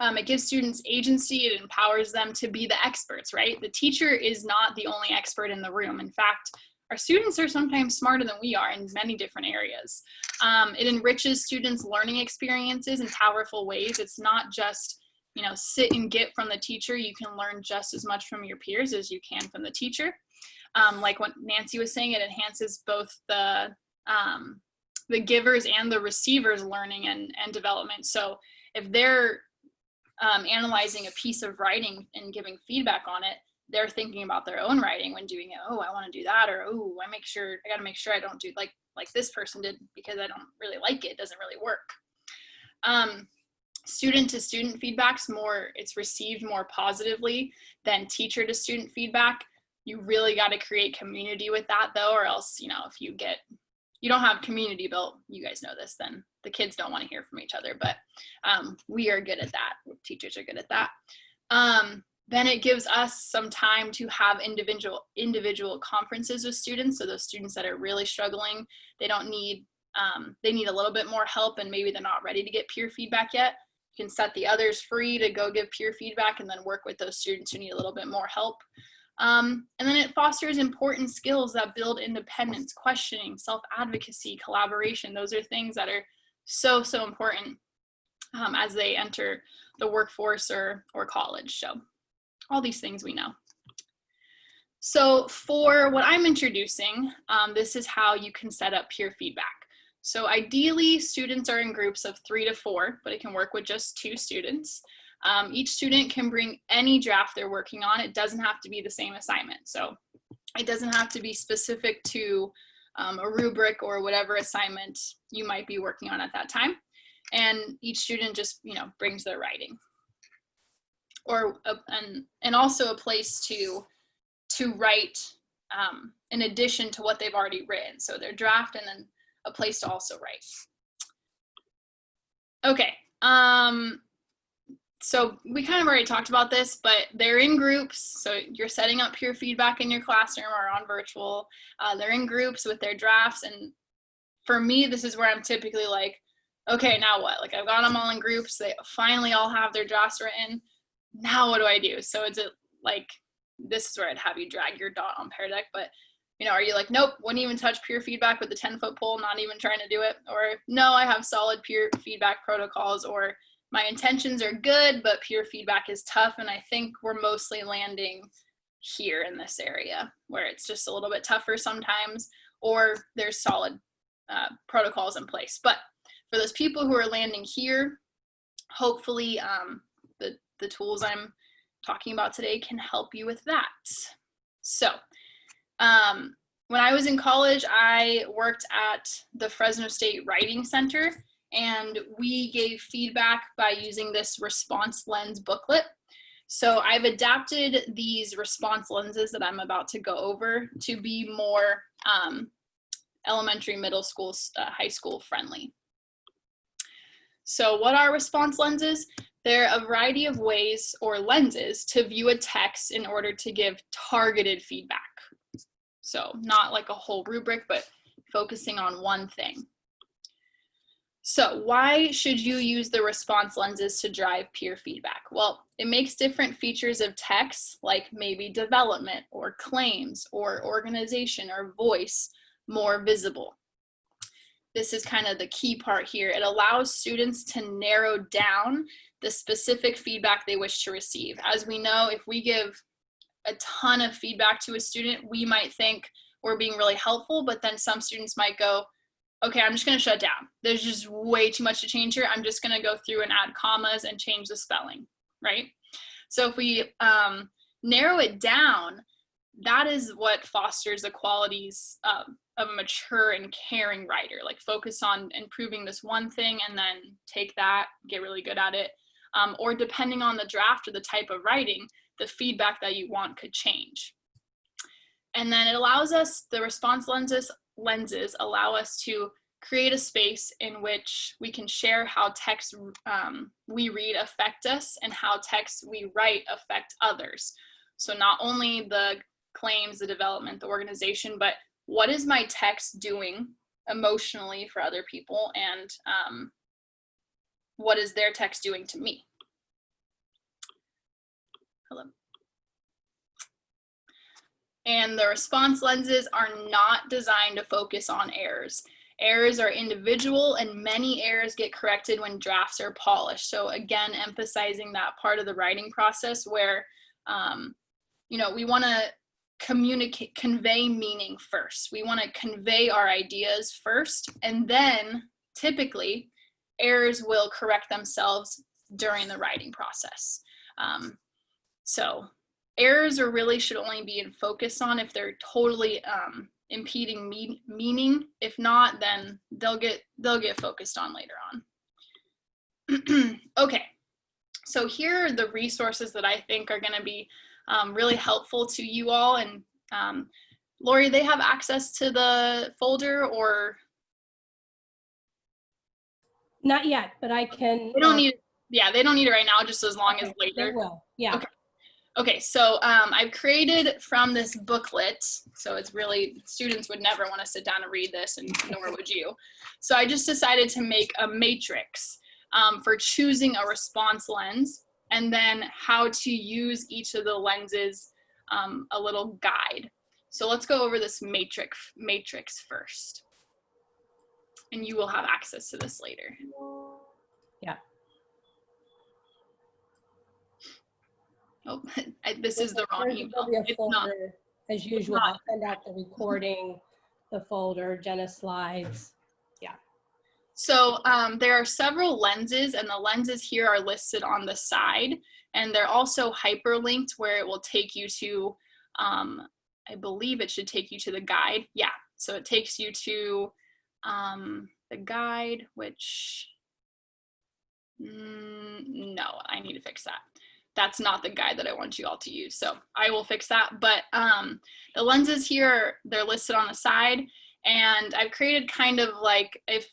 it gives students agency. It empowers them to be the experts, right? The teacher is not the only expert in the room. In fact, our students are sometimes smarter than we are in many different areas. It enriches students' learning experiences in powerful ways. It's not just, you know, sit and get from the teacher. You can learn just as much from your peers as you can from the teacher. Like what Nancy was saying, it enhances both the givers and the receivers' learning and development. So if they're analyzing a piece of writing and giving feedback on it, they're thinking about their own writing when doing it. Oh, I want to do that, or oh, I got to make sure I don't do like this person did because I don't really like it. It doesn't really work. student to student feedback's more, it's received more positively than teacher to student feedback. You really got to create community with that though, or else, you know, if you don't have community built, you guys know this, then the kids don't want to hear from each other. But we are good at that. Teachers are good at that. Then it gives us some time to have individual conferences with students. So those students that are really struggling, they need a little bit more help and maybe they're not ready to get peer feedback yet. You can set the others free to go give peer feedback and then work with those students who need a little bit more help. And then it fosters important skills that build independence, questioning, self-advocacy, collaboration. Those are things that are so, so important as they enter the workforce or college. So all these things we know. So for what I'm introducing, this is how you can set up peer feedback. So ideally, students are in groups of 3 to 4, but it can work with just 2 students. Each student can bring any draft they're working on. It doesn't have to be the same assignment. So it doesn't have to be specific to a rubric or whatever assignment you might be working on at that time. And each student just, you know, brings their writing. Or and also a place to write in addition to what they've already written. So their draft and then a place to also write. Okay. So we kind of already talked about this, but they're in groups. So you're setting up peer feedback in your classroom or on virtual. They're in groups with their drafts. And for me, this is where I'm typically like, okay, now what? Like I've got them all in groups. They finally all have their drafts written. Now what do I do? So it's like, this is where I'd have you drag your dot on Pear Deck, but you know, are you like, nope, wouldn't even touch peer feedback with the 10-foot pole, not even trying to do it? Or no, I have solid peer feedback protocols, or my intentions are good, but peer feedback is tough. And I think we're mostly landing here in this area where it's just a little bit tougher sometimes, or there's solid protocols in place. But for those people who are landing here, hopefully the tools I'm talking about today can help you with that. So when I was in college, I worked at the Fresno State Writing Center, and we gave feedback by using this response lens booklet. So I've adapted these response lenses that I'm about to go over to be more elementary, middle school, high school friendly. So what are response lenses? They're a variety of ways or lenses to view a text in order to give targeted feedback. So not like a whole rubric, but focusing on one thing. So why should you use the response lenses to drive peer feedback? Well, it makes different features of text, like maybe development or claims or organization or voice, more visible. This is kind of the key part here. It allows students to narrow down the specific feedback they wish to receive. As we know, if we give a ton of feedback to a student, we might think we're being really helpful, but then some students might go, okay, I'm just going to shut down. There's just way too much to change here. I'm just going to go through and add commas and change the spelling, right? So if we narrow it down, that is what fosters the qualities of a mature and caring writer. Like focus on improving this one thing and then take that, get really good at it. Or depending on the draft or the type of writing, the feedback that you want could change. And then it allows us, the response lenses allow us to create a space in which we can share how texts we read affect us and how texts we write affect others. So not only the claims, the development, the organization, but what is my text doing emotionally for other people, and what is their text doing to me? Hello. And the response lenses are not designed to focus on errors. Errors are individual, and many errors get corrected when drafts are polished. So again, emphasizing that part of the writing process where, you know, we want to convey meaning first. We want to convey our ideas first, and then typically errors will correct themselves during the writing process. So errors are really should only be in focus on if they're totally impeding meaning. If not, then they'll get focused on later on. Okay, so here are the resources that I think are going to be really helpful to you all. And Lori, they have access to the folder or? Not yet, but I can. They don't need it. Yeah, they don't need it right now, just as long as later. They will, yeah. Okay. Okay, so I've created from this booklet, so it's really, students would never want to sit down and read this, and nor would you. So I just decided to make a matrix for choosing a response lens, and then how to use each of the lenses, a little guide. So let's go over this matrix first. And you will have access to this later. Yeah. Oh, this is the wrong email. It's not. As usual, I'll send out the recording, the folder, Jenna slides. Yeah. So there are several lenses, and the lenses here are listed on the side, and they're also hyperlinked where it will take you to, I believe it should take you to the guide. Yeah, so it takes you to the guide, which, no, I need to fix that. That's not the guide that I want you all to use. So I will fix that. But the lenses here, they're listed on the side. And I've created kind of like, if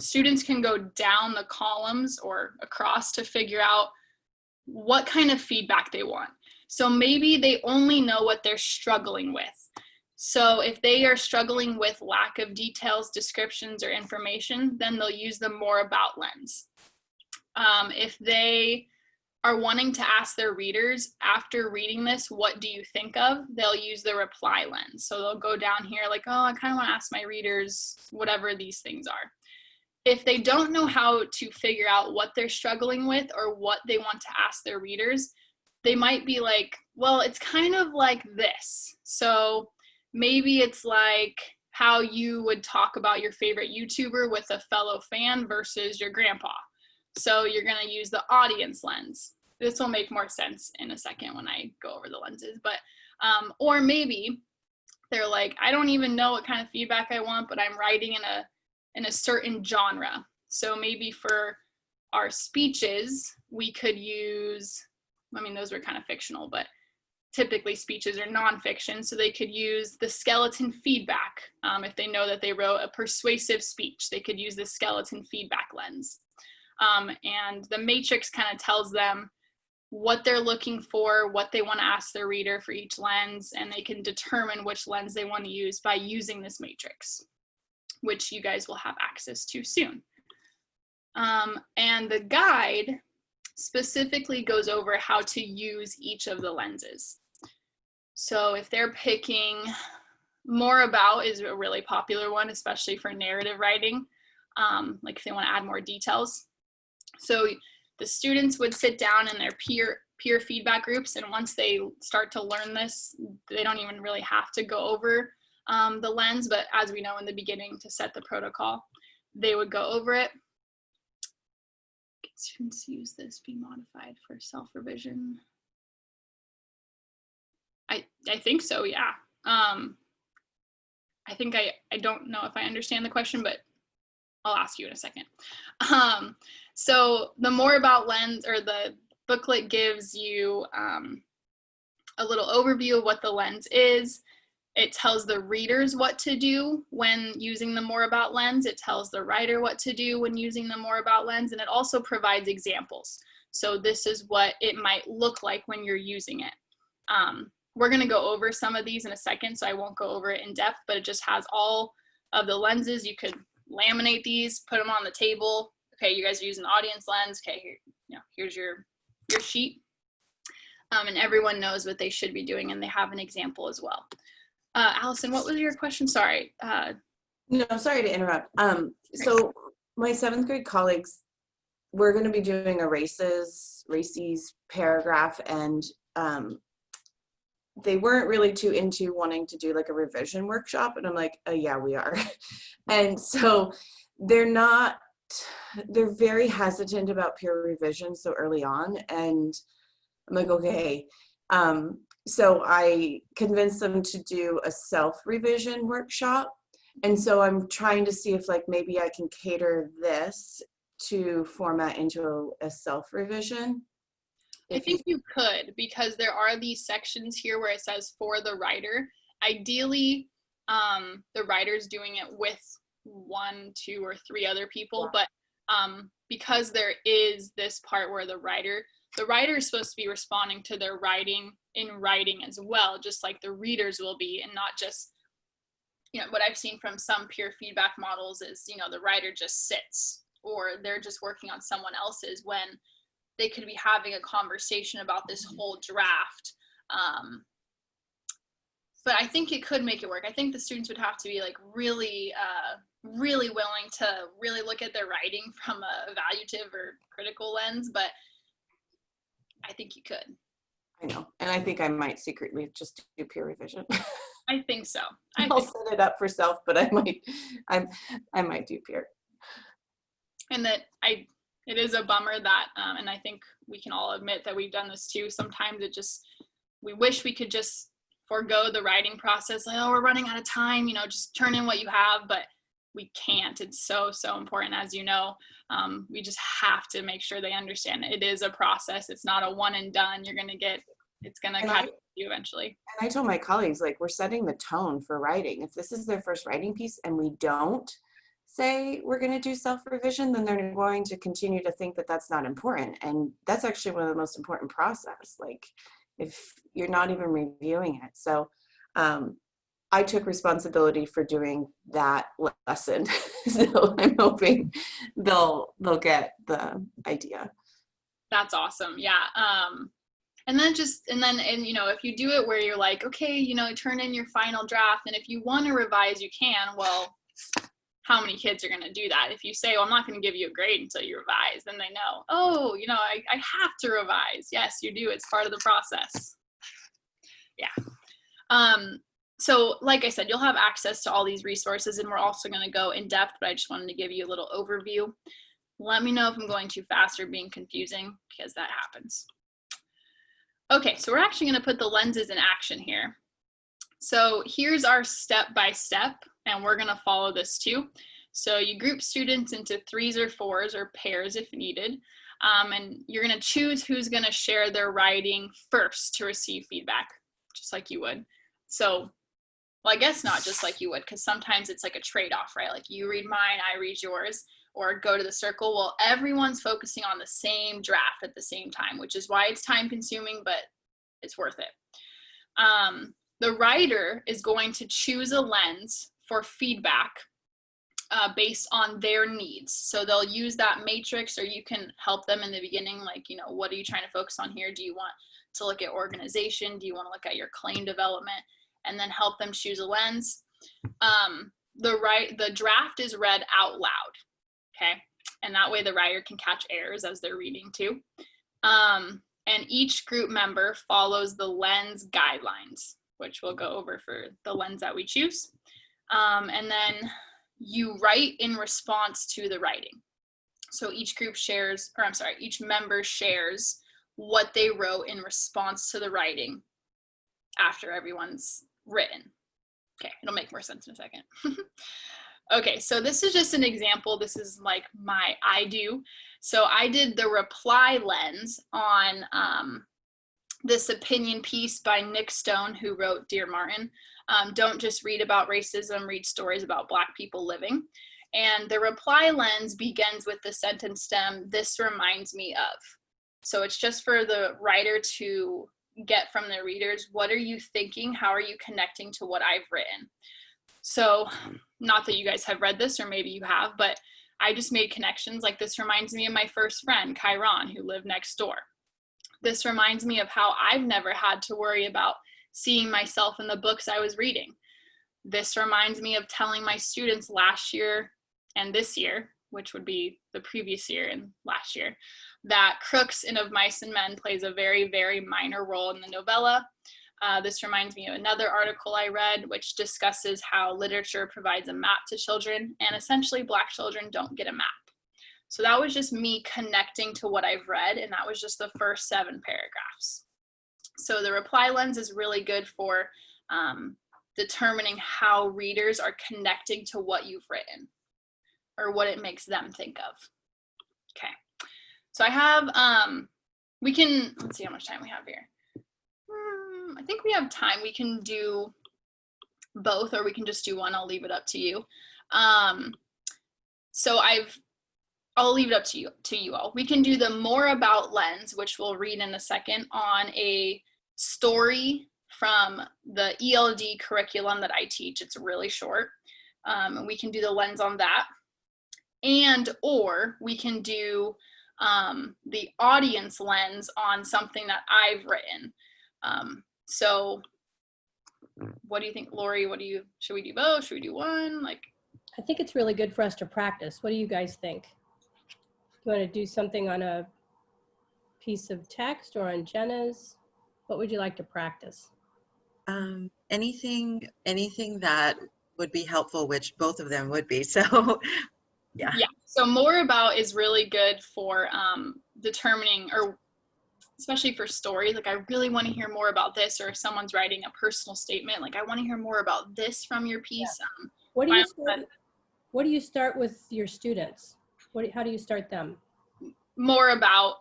students can go down the columns or across to figure out what kind of feedback they want. So maybe they only know what they're struggling with. So if they are struggling with lack of details, descriptions, or information, then they'll use the more about lens. If they are wanting to ask their readers, after reading this, what do you think of? They'll use the reply lens. So they'll go down here like, oh, I kind of want to ask my readers whatever these things are. If they don't know how to figure out what they're struggling with or what they want to ask their readers, they might be like, well, it's kind of like this. So maybe it's like how you would talk about your favorite YouTuber with a fellow fan versus your grandpa. So you're going to use the audience lens. This will make more sense in a second when I go over the lenses. But, or maybe they're like, I don't even know what kind of feedback I want, but I'm writing in a certain genre. So maybe for our speeches, we could use, I mean, those were kind of fictional, but typically speeches are nonfiction. So they could use the skeleton feedback. If they know that they wrote a persuasive speech, they could use the skeleton feedback lens. And the matrix kind of tells them what they're looking for, what they want to ask their reader for each lens, and they can determine which lens they want to use by using this matrix, which you guys will have access to soon. And the guide specifically goes over how to use each of the lenses. So if they're picking more about is a really popular one, especially for narrative writing, like if they want to add more details. So the students would sit down in their peer feedback groups, and once they start to learn this, they don't even really have to go over the lens, but as we know in the beginning, to set the protocol, they would go over it. Can students use this be modified for self-revision? I think so, yeah. I think I don't know if I understand the question, but I'll ask you in a second. So the more about lens, or the booklet gives you a little overview of what the lens is. It tells the readers what to do when using the more about lens. It tells the writer what to do when using the more about lens, and it also provides examples. So this is what it might look like when you're using it. We're gonna go over some of these in a second, so I won't go over it in depth, but it just has all of the lenses. You could laminate these, put them on the table. Okay, you guys are using the audience lens. Okay, here, you know, here's your sheet. And everyone knows what they should be doing, and they have an example as well. Allison, what was your question? Sorry. No, sorry to interrupt. So my 7th grade colleagues, we're going to be doing a races paragraph, and they weren't really too into wanting to do like a revision workshop, and I'm like, oh yeah, we are. And so they're very hesitant about peer revision so early on, and I'm like, okay. So I convinced them to do a self-revision workshop. And so I'm trying to see if like maybe I can cater this to format into a self-revision? I think you could, because there are these sections here where it says for the writer. Ideally, the writer's doing it with 1, 2, or 3 other people, but because there is this part where the writer is supposed to be responding to their writing in writing as well, just like the readers will be, and not just, you know, what I've seen from some peer feedback models is, you know, the writer just sits, or they're just working on someone else's when they could be having a conversation about this whole draft. But I think it could make it work. I think the students would have to be like really willing to really look at their writing from a evaluative or critical lens, but I think you could. I know, and I think I might secretly just do peer revision. I think so. I'll set it up for self, but I might do peer. And that it is a bummer that, and I think we can all admit that we've done this too. Sometimes we wish we could just forego the writing process. Like, oh, we're running out of time, you know, just turn in what you have, but we can't. It's so important, as you know. We just have to make sure they understand it is a process. It's not a one and done. It's gonna catch you eventually. And I told my colleagues, like, we're setting the tone for writing. If this is their first writing piece and we don't say we're going to do self-revision, then they're going to continue to think that that's not important. And that's actually one of the most important process, like if you're not even reviewing it. So I took responsibility for doing that lesson. So I'm hoping they'll get the idea. That's awesome. Yeah. And then, you know, if you do it where you're like, okay, you know, turn in your final draft, and if you want to revise, you can. Well, how many kids are going to do that? If you say, well, I'm not going to give you a grade until you revise, then they know, oh, you know, I have to revise. Yes, you do. It's part of the process. Yeah. So like I said, you'll have access to all these resources, and we're also going to go in depth, but I just wanted to give you a little overview. Let me know if I'm going too fast or being confusing, because that happens. Okay, so we're actually going to put the lenses in action here. So here's our step-by-step, and we're going to follow this too. So you group students into 3s or 4s or pairs if needed, and you're going to choose who's going to share their writing first to receive feedback, just like you would. So, well, I guess not just like you would, because sometimes it's like a trade-off, right? Like you read mine, I read yours, or go to the circle. Well, everyone's focusing on the same draft at the same time, which is why it's time consuming, but it's worth it. The writer is going to choose a lens for feedback based on their needs. So they'll use that matrix, or you can help them in the beginning, like, you know, what are you trying to focus on here? Do you want to look at organization? Do you want to look at your claim development? And then help them choose a lens. The draft is read out loud. Okay, and that way the writer can catch errors as they're reading too. And each group member follows the lens guidelines, which we'll go over for the lens that we choose. And then you write in response to the writing. So each member shares what they wrote in response to the writing after everyone's written. Okay, it'll make more sense in a second. Okay, so this is just an example. This is like I do. So I did the reply lens on this opinion piece by Nick Stone, who wrote Dear Martin. Don't just read about racism, read stories about Black people living. And the reply lens begins with the sentence stem, this reminds me of. So it's just for the writer to get from their readers, what are you thinking? How are you connecting to what I've written? So not that you guys have read this, or maybe you have, but I just made connections. Like, this reminds me of my first friend, Chiron, who lived next door. This reminds me of how I've never had to worry about seeing myself in the books I was reading. This reminds me of telling my students last year and this year, which would be the previous year and last year, that Crooks in Of Mice and Men plays a very, very minor role in the novella. This reminds me of another article I read, which discusses how literature provides a map to children, and essentially Black children don't get a map. So that was just me connecting to what I've read, and that was just the first 7 paragraphs. So the reply lens is really good for determining how readers are connecting to what you've written, or what it makes them think of. Okay. So I have, let's see how much time we have here. I think we have time. We can do both, or we can just do one. I'll leave it up to you. So I'll leave it up to you all. We can do the more about lens, which we'll read in a second, on a story from the ELD curriculum that I teach. It's really short. And we can do the lens on that. And, or we can do the audience lens on something that I've written. So what do you think, Lori? Should we do both? Should we do one? Like, I think it's really good for us to practice. What do you guys think? You want to do something on a piece of text or on Jenna's? What would you like to practice? Anything that would be helpful, which both of them would be. So, yeah. Yeah. So more about is really good for determining, or especially for stories. Like, I really want to hear more about this, or if someone's writing a personal statement, like, I want to hear more about this from your piece. Yeah. What do you start with your students? How do you start them? More about,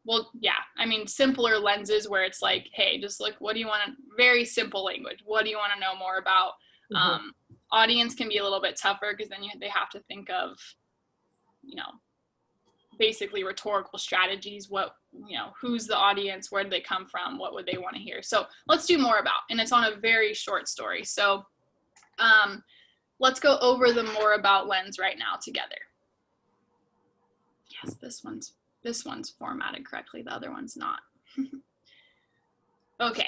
well, yeah, I mean, simpler lenses where it's like, hey, just look, what do you want to, very simple language. What do you want to know more about? Mm-hmm. Audience can be a little bit tougher because then they have to think of, basically rhetorical strategies. Who's the audience? Where did they come from? What would they want to hear? So let's do more about, and it's on a very short story. So let's go over the more about lens right now together. Yes, this one's formatted correctly. The other one's not. Okay.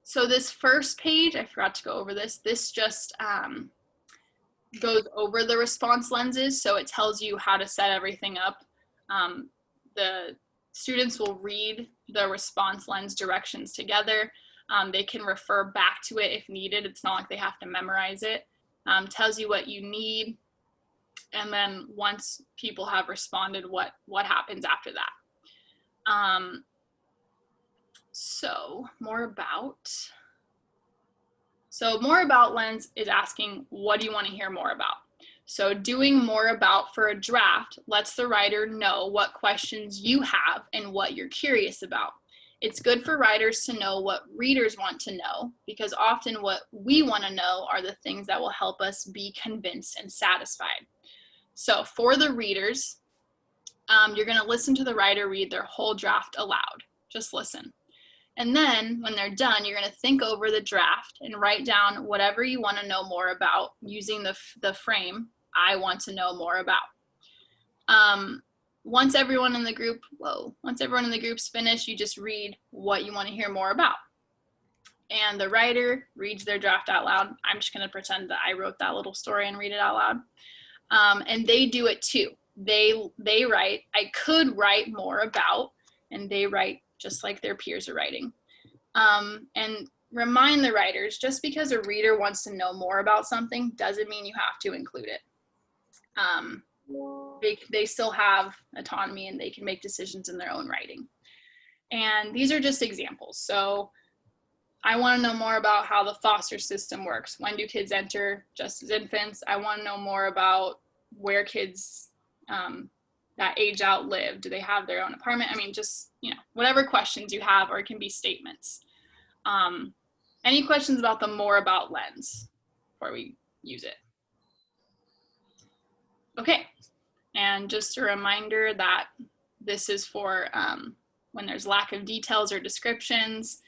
So this first page, I forgot to go over this. This just goes over the response lenses. So it tells you how to set everything up. The students will read the response lens directions together. They can refer back to it if needed. It's not like they have to memorize it. Tells you what you need. And then once people have responded, what happens after that. So more about lens is asking, what do you want to hear more about? So doing more about for a draft lets the writer know what questions you have and what you're curious about. It's good for writers to know what readers want to know, because often what we want to know are the things that will help us be convinced and satisfied. So for the readers, you're going to listen to the writer read their whole draft aloud. Just listen. And then when they're done, you're going to think over the draft and write down whatever you want to know more about using the frame, I want to know more about. Once everyone in the group's finished, you just read what you want to hear more about. And the writer reads their draft out loud. I'm just going to pretend that I wrote that little story and read it out loud. And they do it too. They write, I could write more about, and they write just like their peers are writing. And remind the writers, just because a reader wants to know more about something doesn't mean you have to include it. They still have autonomy and they can make decisions in their own writing. And these are just examples. So I want to know more about how the foster system works. When do kids enter just as infants? I want to know more about where kids that age out live. Do they have their own apartment? I mean, just, whatever questions you have, or it can be statements. Any questions about the more about lens before we use it? Okay. And just a reminder that this is for when there's lack of details or descriptions.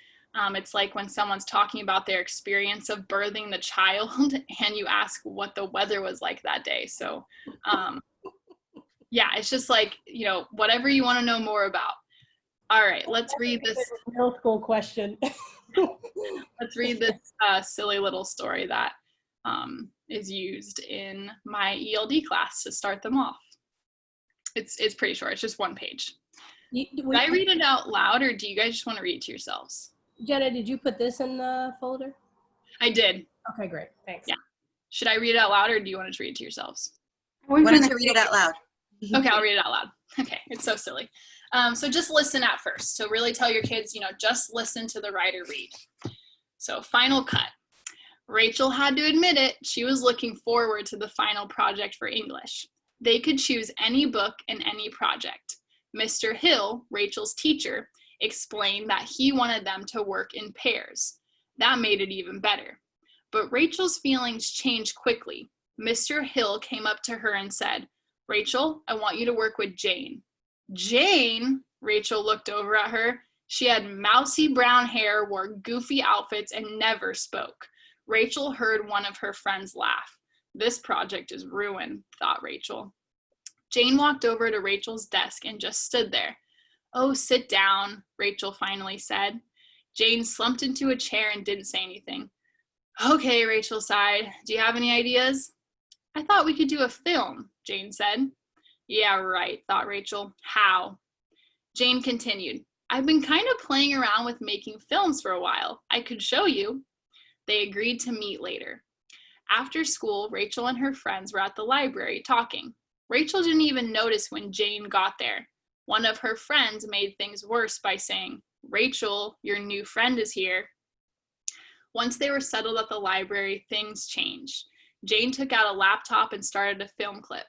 It's like when someone's talking about their experience of birthing the child and you ask what the weather was like that day. So yeah, it's just like, whatever you want to know more about. All right, let's read this. Middle school question. Let's read this silly little story that is used in my ELD class to start them off. It's pretty short. It's just one page. Did I read it out loud, or do you guys just want to read it to yourselves? Jenna, did you put this in the folder? I did. Okay, great. Thanks. Yeah. Should I read it out loud, or do you want to read it to yourselves? Why don't you read it out loud? Okay, I'll read it out loud. Okay, it's so silly. So just listen at first. So really tell your kids, just listen to the writer read. So final cut. Rachel had to admit it, she was looking forward to the final project for English. They could choose any book and any project. Mr. Hill, Rachel's teacher, explained that he wanted them to work in pairs. That made it even better. But Rachel's feelings changed quickly. Mr. Hill came up to her and said, "Rachel, I want you to work with Jane." Jane? Rachel looked over at her. She had mousy brown hair, wore goofy outfits, and never spoke. Rachel heard one of her friends laugh. This project is ruined, thought Rachel. Jane walked over to Rachel's desk and just stood there. "Oh, sit down," Rachel finally said. Jane slumped into a chair and didn't say anything. "Okay," Rachel sighed. "Do you have any ideas?" "I thought we could do a film," Jane said. "Yeah, right," thought Rachel. "How?" Jane continued, "I've been kind of playing around with making films for a while. I could show you." They agreed to meet later. After school, Rachel and her friends were at the library talking. Rachel didn't even notice when Jane got there. One of her friends made things worse by saying, "Rachel, your new friend is here." Once they were settled at the library, things changed. Jane took out a laptop and started a film clip.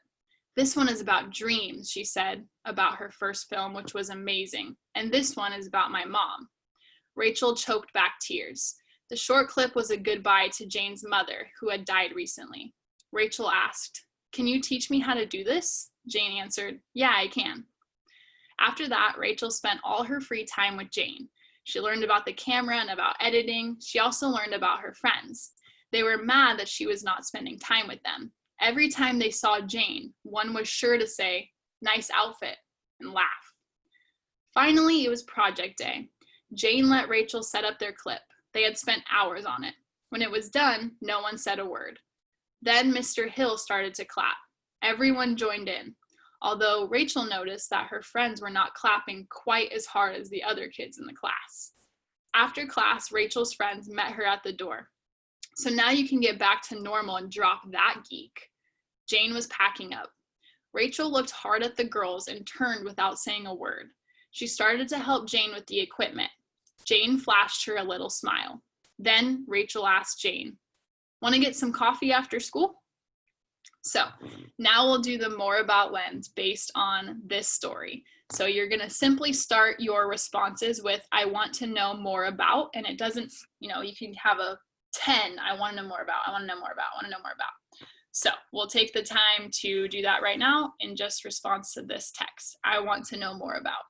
"This one is about dreams," she said, about her first film, which was amazing. "And this one is about my mom." Rachel choked back tears. The short clip was a goodbye to Jane's mother, who had died recently. Rachel asked, "Can you teach me how to do this?" Jane answered, "Yeah, I can." After that, Rachel spent all her free time with Jane. She learned about the camera and about editing. She also learned about her friends. They were mad that she was not spending time with them. Every time they saw Jane, one was sure to say, "Nice outfit," and laugh. Finally, it was project day. Jane let Rachel set up their clip. They had spent hours on it. When it was done, no one said a word. Then Mr. Hill started to clap. Everyone joined in, although Rachel noticed that her friends were not clapping quite as hard as the other kids in the class. After class, Rachel's friends met her at the door. "So now you can get back to normal and drop that geek." Jane was packing up. Rachel looked hard at the girls and turned without saying a word. She started to help Jane with the equipment. Jane flashed her a little smile. Then Rachel asked Jane, "Want to get some coffee after school?" So now we'll do the more about lens based on this story. So you're going to simply start your responses with, "I want to know more about," and it doesn't, you can have a 10, "I want to know more about, I want to know more about, I want to know more about." So we'll take the time to do that right now in just response to this text. I want to know more about.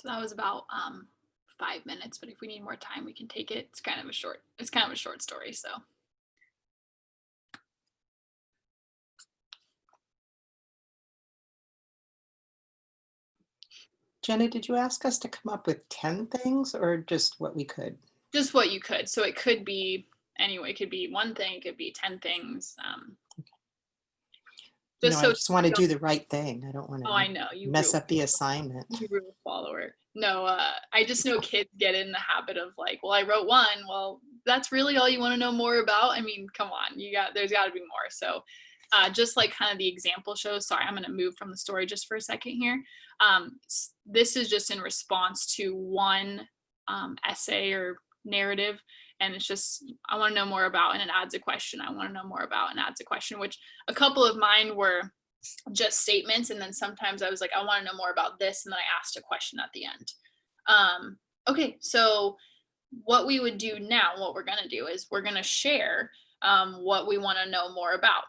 So that was about 5 minutes, but if we need more time, we can take it. It's kind of a short story, so. Jenna, did you ask us to come up with 10 things or just what we could? Just what you could. So it could be, anyway, it could be one thing, it could be 10 things. I just want to do the right thing. I don't want to I know, mess up the assignment. You rule follower. No, I just know kids get in the habit of like, well, I wrote one. Well, that's really all you want to know more about? I mean, come on, there's got to be more. So just like kind of the example shows, sorry, I'm going to move from the story just for a second here. This is just in response to one essay or narrative. And it's just, I want to know more about, and it adds a question. I want to know more about, and adds a question, which a couple of mine were just statements. And then sometimes I was like, I want to know more about this. And then I asked a question at the end. Okay, so what we would do now, what we're going to do is we're going to share what we want to know more about.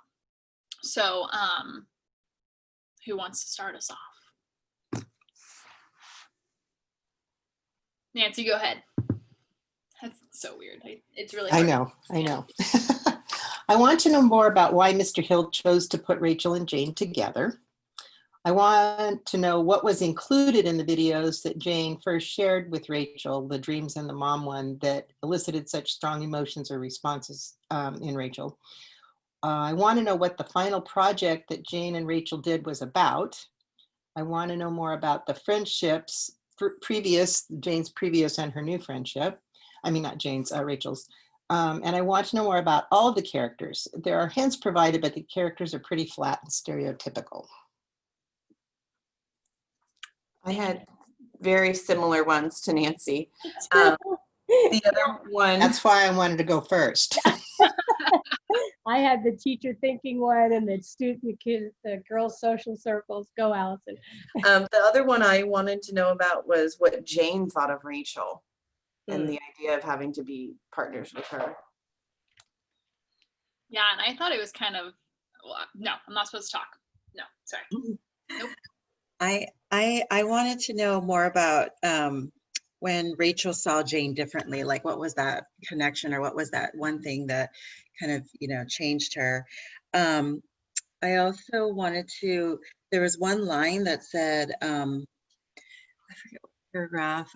So who wants to start us off? Nancy, go ahead. That's so weird. It's really hard. I know. I want to know more about why Mr. Hill chose to put Rachel and Jane together. I want to know what was included in the videos that Jane first shared with Rachel, the dreams and the mom one, that elicited such strong emotions or responses in Rachel. I want to know what the final project that Jane and Rachel did was about. I want to know more about the friendships, Jane's previous and her new friendship. I mean, not Jane's, Rachel's. And I want to know more about all of the characters. There are hints provided, but the characters are pretty flat and stereotypical. I had very similar ones to Nancy. The other one. That's why I wanted to go first. I had the teacher thinking one and the girls' social circles. Go, Allison. The other one I wanted to know about was what Jane thought of Rachel and the idea of having to be partners with her. Yeah, and I thought it was kind of, well, no, I'm not supposed to talk. No, sorry. Nope. I wanted to know more about when Rachel saw Jane differently, like what was that connection or what was that one thing that kind of, changed her. I also wanted to, there was one line that said, I forget what paragraph,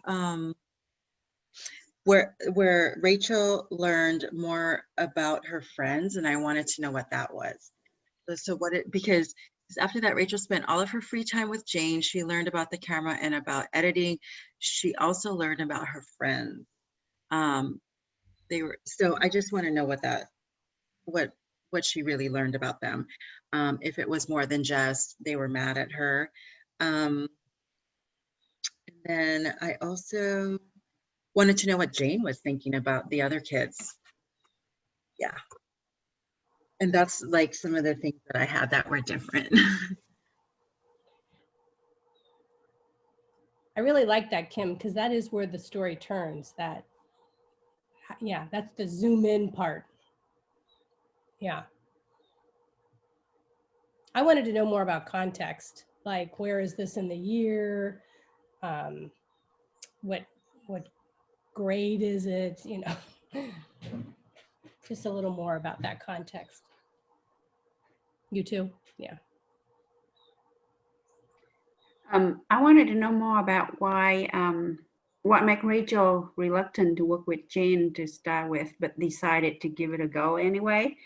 where Rachel learned more about her friends, and I wanted to know what that was. So because after that, Rachel spent all of her free time with Jane. She learned about the camera and about editing. She also learned about her friends. So I just want to know what she really learned about them. If it was more than just they were mad at her. And then I also wanted to know what Jane was thinking about the other kids. Yeah. And that's like some of the things that I had that were different. I really like that, Kim, because that is where the story turns. That's the zoom in part. Yeah. I wanted to know more about context, like where is this in the year? What grade is it? Just a little more about that context. You too? Yeah. I wanted to know more about why, what made Rachel reluctant to work with Jane to start with, but decided to give it a go anyway.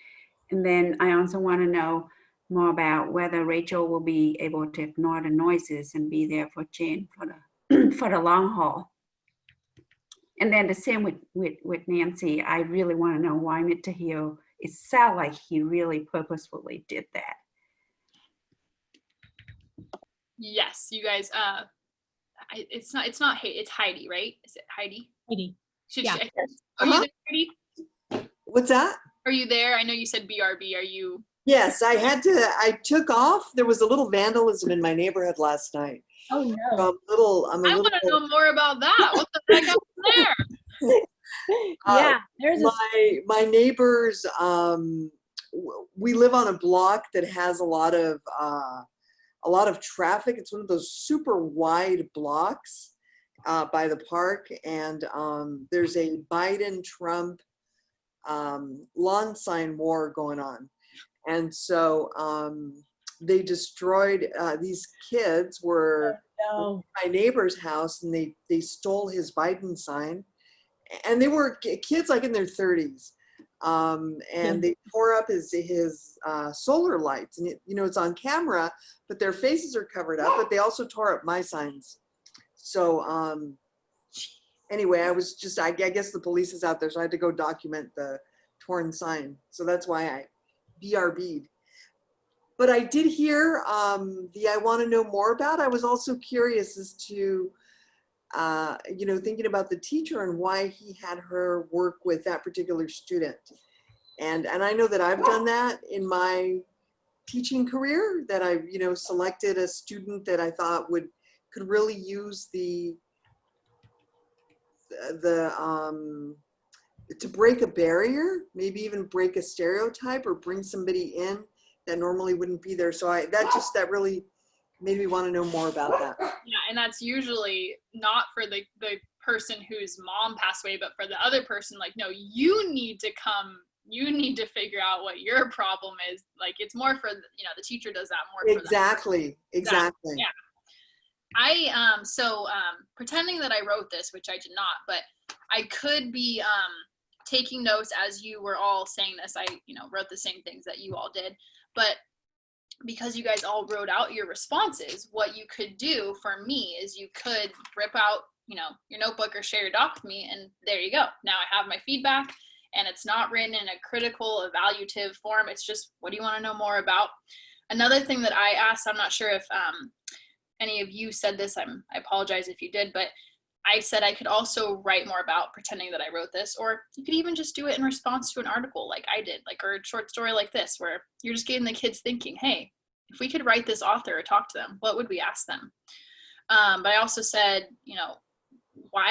And then I also want to know more about whether Rachel will be able to ignore the noises and be there for Jane for the long haul. And then the same with Nancy. I really want to know why Mr. Hill, it sounds like he really purposefully did that. Yes, you guys, it's Heidi, right? Is it Heidi? Heidi. Yeah. Are you there, Heidi? What's that? Are you there? I know you said BRB. Are you? Yes, I took off. There was a little vandalism in my neighborhood last night. Oh no. So I want to know more about that. What the heck happened there? Yeah, there's my neighbors, we live on a block that has a lot of traffic. It's one of those super wide blocks. by the park, and there's a Biden-Trump lawn sign war going on. And so they destroyed, these kids were No. at my neighbor's house, and they stole his Biden sign. And they were kids like in their 30s. And they tore up his solar lights, and it's on camera, but their faces are covered up, but they also tore up my signs. So anyway, I guess the police is out there, so I had to go document the torn sign. So that's why I BRB'd. But I did hear the I want to know more about. I was also curious as to, thinking about the teacher and why he had her work with that particular student. And I know that I've done that in my teaching career, that I, selected a student that I thought could really use to break a barrier, maybe even break a stereotype or bring somebody in that normally wouldn't be there. So that really made me want to know more about that. Yeah, and that's usually not for the person whose mom passed away, but for the other person, like, no, you need to figure out what your problem is. Like, it's more for, the teacher does that more for Exactly. Yeah. Pretending that I wrote this, which I did not, but I could be taking notes as you were all saying this. I, wrote the same things that you all did, but because you guys all wrote out your responses, what you could do for me is you could rip out, your notebook or share your doc with me, and there you go. Now I have my feedback, and it's not written in a critical, evaluative form. It's just, what do you want to know more about? Another thing that I asked, I'm not sure if any of you said this, I apologize if you did, but I said I could also write more about pretending that I wrote this, or you could even just do it in response to an article like I did, or a short story like this, where you're just getting the kids thinking, hey, if we could write this author or talk to them, what would we ask them? But I also said,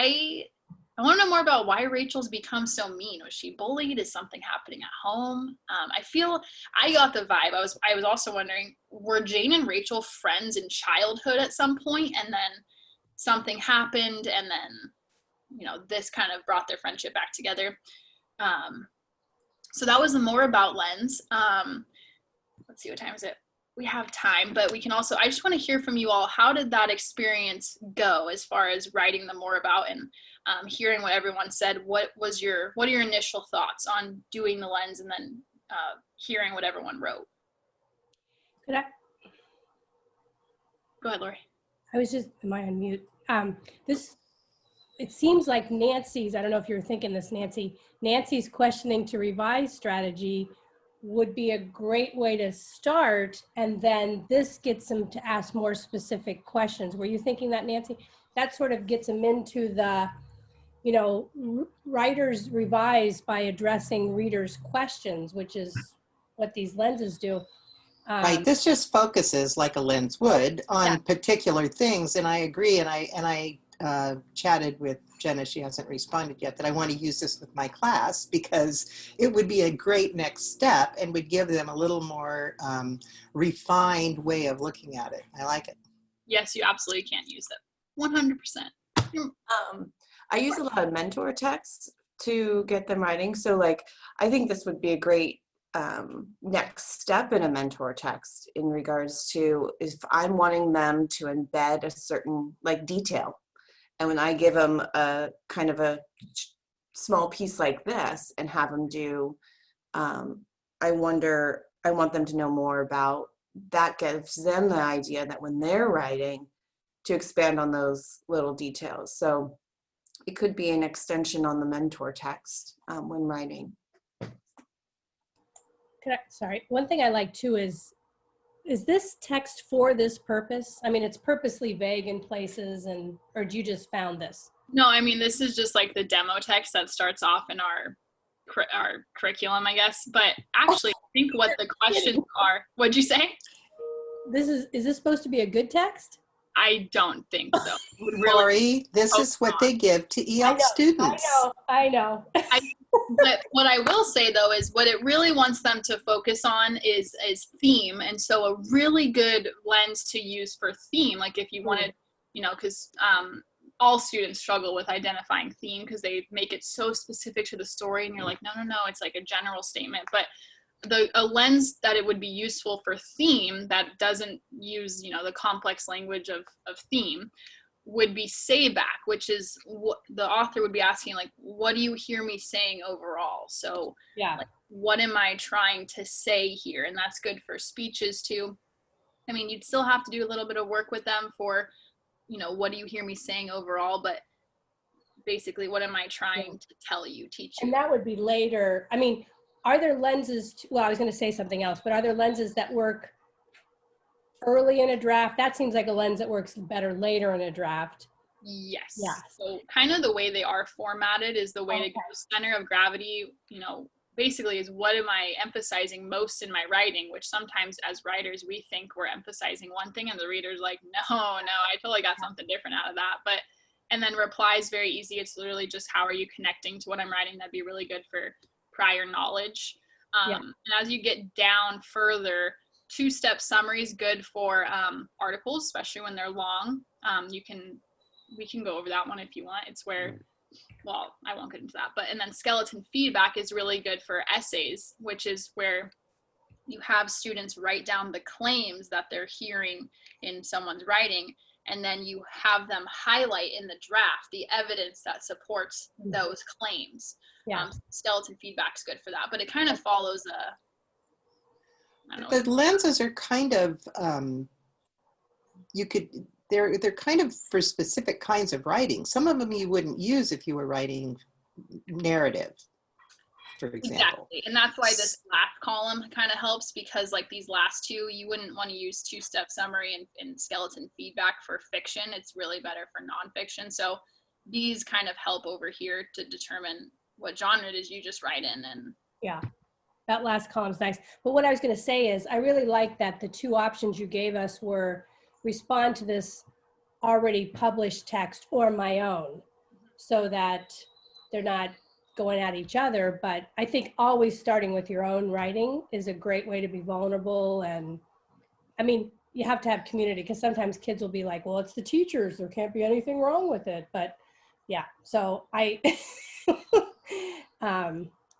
I want to know more about why Rachel's become so mean. Was she bullied? Is something happening at home? I got the vibe. I was also wondering, were Jane and Rachel friends in childhood at some point, and then something happened, and then, this kind of brought their friendship back together. So that was the more about lens. Let's see, what time is it? We have time, but we can also, I just want to hear from you all. How did that experience go as far as writing the more about, and hearing what everyone said? What are your initial thoughts on doing the lens, and then hearing what everyone wrote? Could I? Go ahead, Lori. Am I on mute? It seems like Nancy's, I don't know if you were thinking this, Nancy's questioning to revise strategy would be a great way to start, and then this gets them to ask more specific questions. Were you thinking that, Nancy? That sort of gets them into the, writers revise by addressing readers' questions, which is what these lenses do. Right. This just focuses, like a lens would, on particular things. And I agree. And I chatted with Jenna, she hasn't responded yet, that I want to use this with my class, because it would be a great next step and would give them a little more refined way of looking at it. I like it. Yes, you absolutely can use it. 100%. I use a lot of mentor texts to get them writing. So I think this would be a great next step in a mentor text, in regards to if I'm wanting them to embed a certain detail, and when I give them a kind of a small piece like this and have them do, I want them to know more about that. Gives them the idea that when they're writing, to expand on those little details. So it could be an extension on the mentor text when writing. Sorry, one thing I like too is this text for this purpose? I mean, it's purposely vague in places, or you just found this? No, I mean, this is just like the demo text that starts off in our curriculum, I guess. But actually, I think what the questions are, what'd you say? Is this supposed to be a good text? I don't think so. Lori, this is what they give to EL students. I know. But what I will say, though, is what it really wants them to focus on is theme. And so a really good lens to use for theme, like if you wanted, because all students struggle with identifying theme because they make it so specific to the story, and you're like, no, it's like a general statement. But a lens that it would be useful for theme that doesn't use, you know, the complex language of theme would be say back, which is what the author would be asking, like, what do you hear me saying overall? So yeah, like, what am I trying to say here? And that's good for speeches too. I mean, you'd still have to do a little bit of work with them for, you know, what do you hear me saying overall? But basically, what am I trying to tell you, teach you? and that would be later. I mean, are there lenses, well, I was going to say something else, but are there lenses that work early in a draft? That seems like a lens that works better later in a draft. Yes. Yeah. So kind of the way they are formatted is the way to go. Center of gravity, you know, basically is what am I emphasizing most in my writing, which sometimes as writers, we think we're emphasizing one thing and the reader's like, no, I totally got something different out of that. But, and then reply is very easy. It's literally just how are you connecting to what I'm writing? That'd be really good for prior knowledge. And as you get down further, two-step summary is good for articles, especially when they're long. We can go over that one if you want. It's where, well, I won't get into that, but, and then skeleton feedback is really good for essays, which is where you have students write down the claims that they're hearing in someone's writing, and then you have them highlight in the draft the evidence that supports those claims. Skeleton feedback's good for that, but it kind of follows the lenses are kind of, they're kind of for specific kinds of writing. Some of them you wouldn't use if you were writing narrative, for example. Exactly, and that's why this last column kind of helps, because like these last two, you wouldn't want to use two-step summary and skeleton feedback for fiction. It's really better for nonfiction. So these kind of help over here to determine what genre it is you just write in. And yeah, that last column's nice. But what I was going to say is I really like that the two options you gave us were respond to this already published text or my own, so that they're not going at each other. But I think always starting with your own writing is a great way to be vulnerable. And I mean, you have to have community, because sometimes kids will be like, well, it's the teachers, there can't be anything wrong with it. But yeah, so I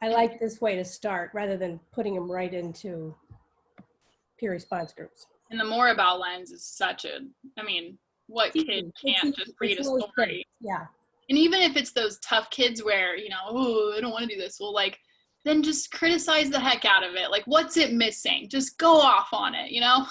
I like this way to start rather than putting them right into peer response groups. And the More About lens is such a, I mean, what kid can't just read a story? Yeah. And even if it's those tough kids where, you know, oh, I don't want to do this. Well, like, then just criticize the heck out of it. Like, what's it missing? Just go off on it, you know?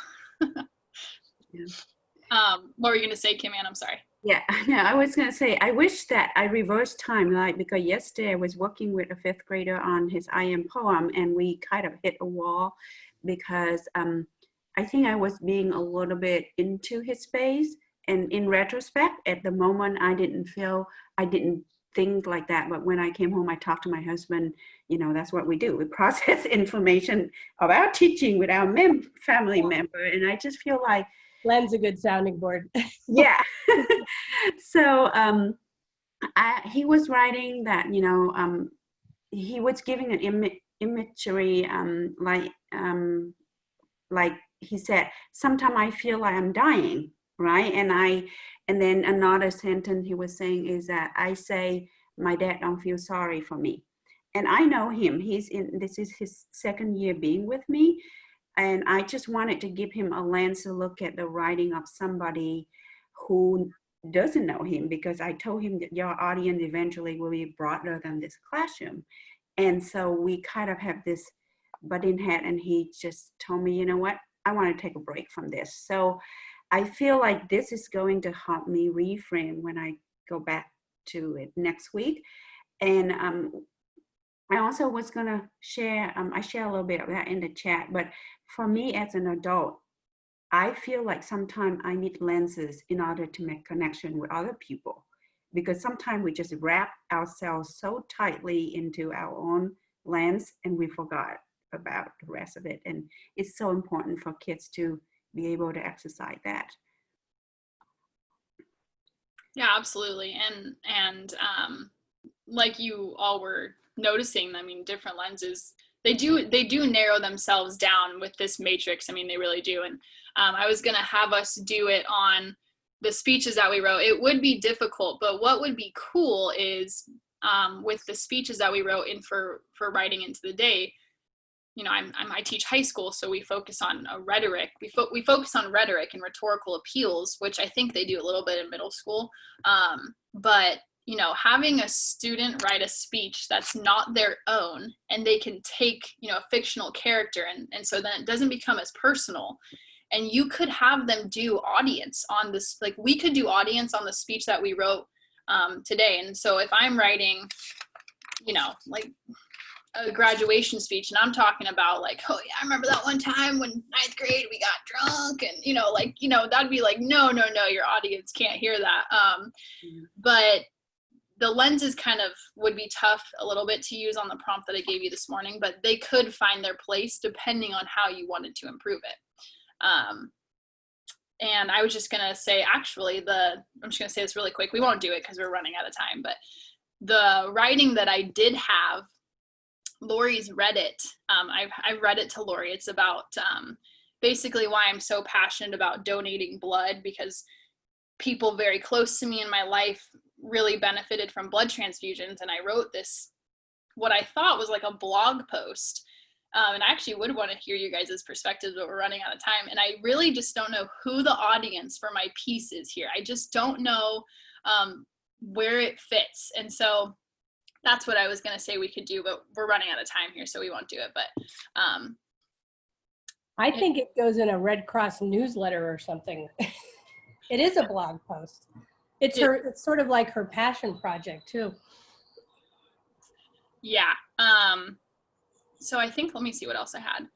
What were you going to say, Kim Ann? I'm sorry. Yeah, I was going to say, I wish that I reversed time, like, because yesterday I was working with a 5th grader on his IM poem, and we kind of hit a wall because I think I was being a little bit into his space. And in retrospect, at the moment, I didn't think like that. But when I came home, I talked to my husband. You know, that's what we do. We process information about teaching with our family member. And I just feel like, Len's a good sounding board. yeah. So he was writing that, you know, he was giving an imagery, like he said, sometimes I feel like I'm dying. Right. And then another sentence he was saying is that I say, my dad don't feel sorry for me. And I know him. This is his 2nd year being with me. And I just wanted to give him a lens to look at the writing of somebody who doesn't know him, because I told him that your audience eventually will be broader than this classroom. And so we kind of have this butting head, and he just told me, you know what, I want to take a break from this. So I feel like this is going to help me reframe when I go back to it next week. And I also was going to share, I share a little bit of that in the chat, but for me as an adult, I feel like sometimes I need lenses in order to make connection with other people, because sometimes we just wrap ourselves so tightly into our own lens and we forgot about the rest of it. And it's so important for kids to be able to exercise that. Yeah, absolutely. And like you all were noticing, I mean, different lenses, they do narrow themselves down with this matrix. I mean, they really do. And I was going to have us do it on the speeches that we wrote, it would be difficult, but what would be cool is with the speeches that we wrote in for writing into the day, you know, I teach high school, so we focus on rhetoric. We focus on rhetoric and rhetorical appeals, which I think they do a little bit in middle school. But, you know, having a student write a speech that's not their own, and they can take, you know, a fictional character, and so then it doesn't become as personal. And you could have them do audience on this, like we could do audience on the speech that we wrote today. And so if I'm writing, you know, like a graduation speech, and I'm talking about like, oh yeah, I remember that one time when 9th grade we got drunk, and you know, like, you know, that'd be like, no, your audience can't hear that. But the lenses kind of would be tough a little bit to use on the prompt that I gave you this morning, but they could find their place depending on how you wanted to improve it. And I was just gonna say, actually, I'm just gonna say this really quick. We won't do it because we're running out of time, but the writing that I did have, Lori's read it. I've read it to Lori. It's about basically why I'm so passionate about donating blood, because people very close to me in my life really benefited from blood transfusions. And I wrote this, what I thought was like a blog post. And I actually would want to hear you guys' perspectives, but we're running out of time. And I really just don't know who the audience for my piece is here. I just don't know where it fits. And so that's what I was going to say we could do, but we're running out of time here, so we won't do it. But I think it goes in a Red Cross newsletter or something. It is a blog post. It's sort of like her passion project too. Yeah. So I think, let me see what else I had.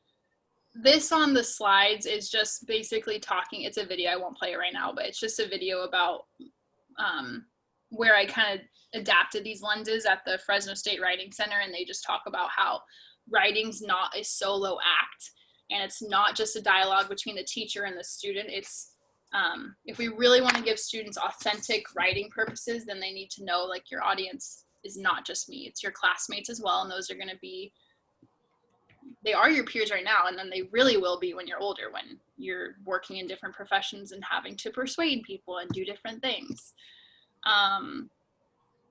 This on the slides is just basically talking, it's a video, I won't play it right now, but it's just a video about where I kind of adapted these lenses at the Fresno State Writing Center, and they just talk about how writing's not a solo act, and it's not just a dialogue between the teacher and the student. It's if we really want to give students authentic writing purposes, then they need to know, like, your audience is not just me, it's your classmates as well, and those are going to be, they are your peers right now, and then they really will be when you're older, when you're working in different professions and having to persuade people and do different things.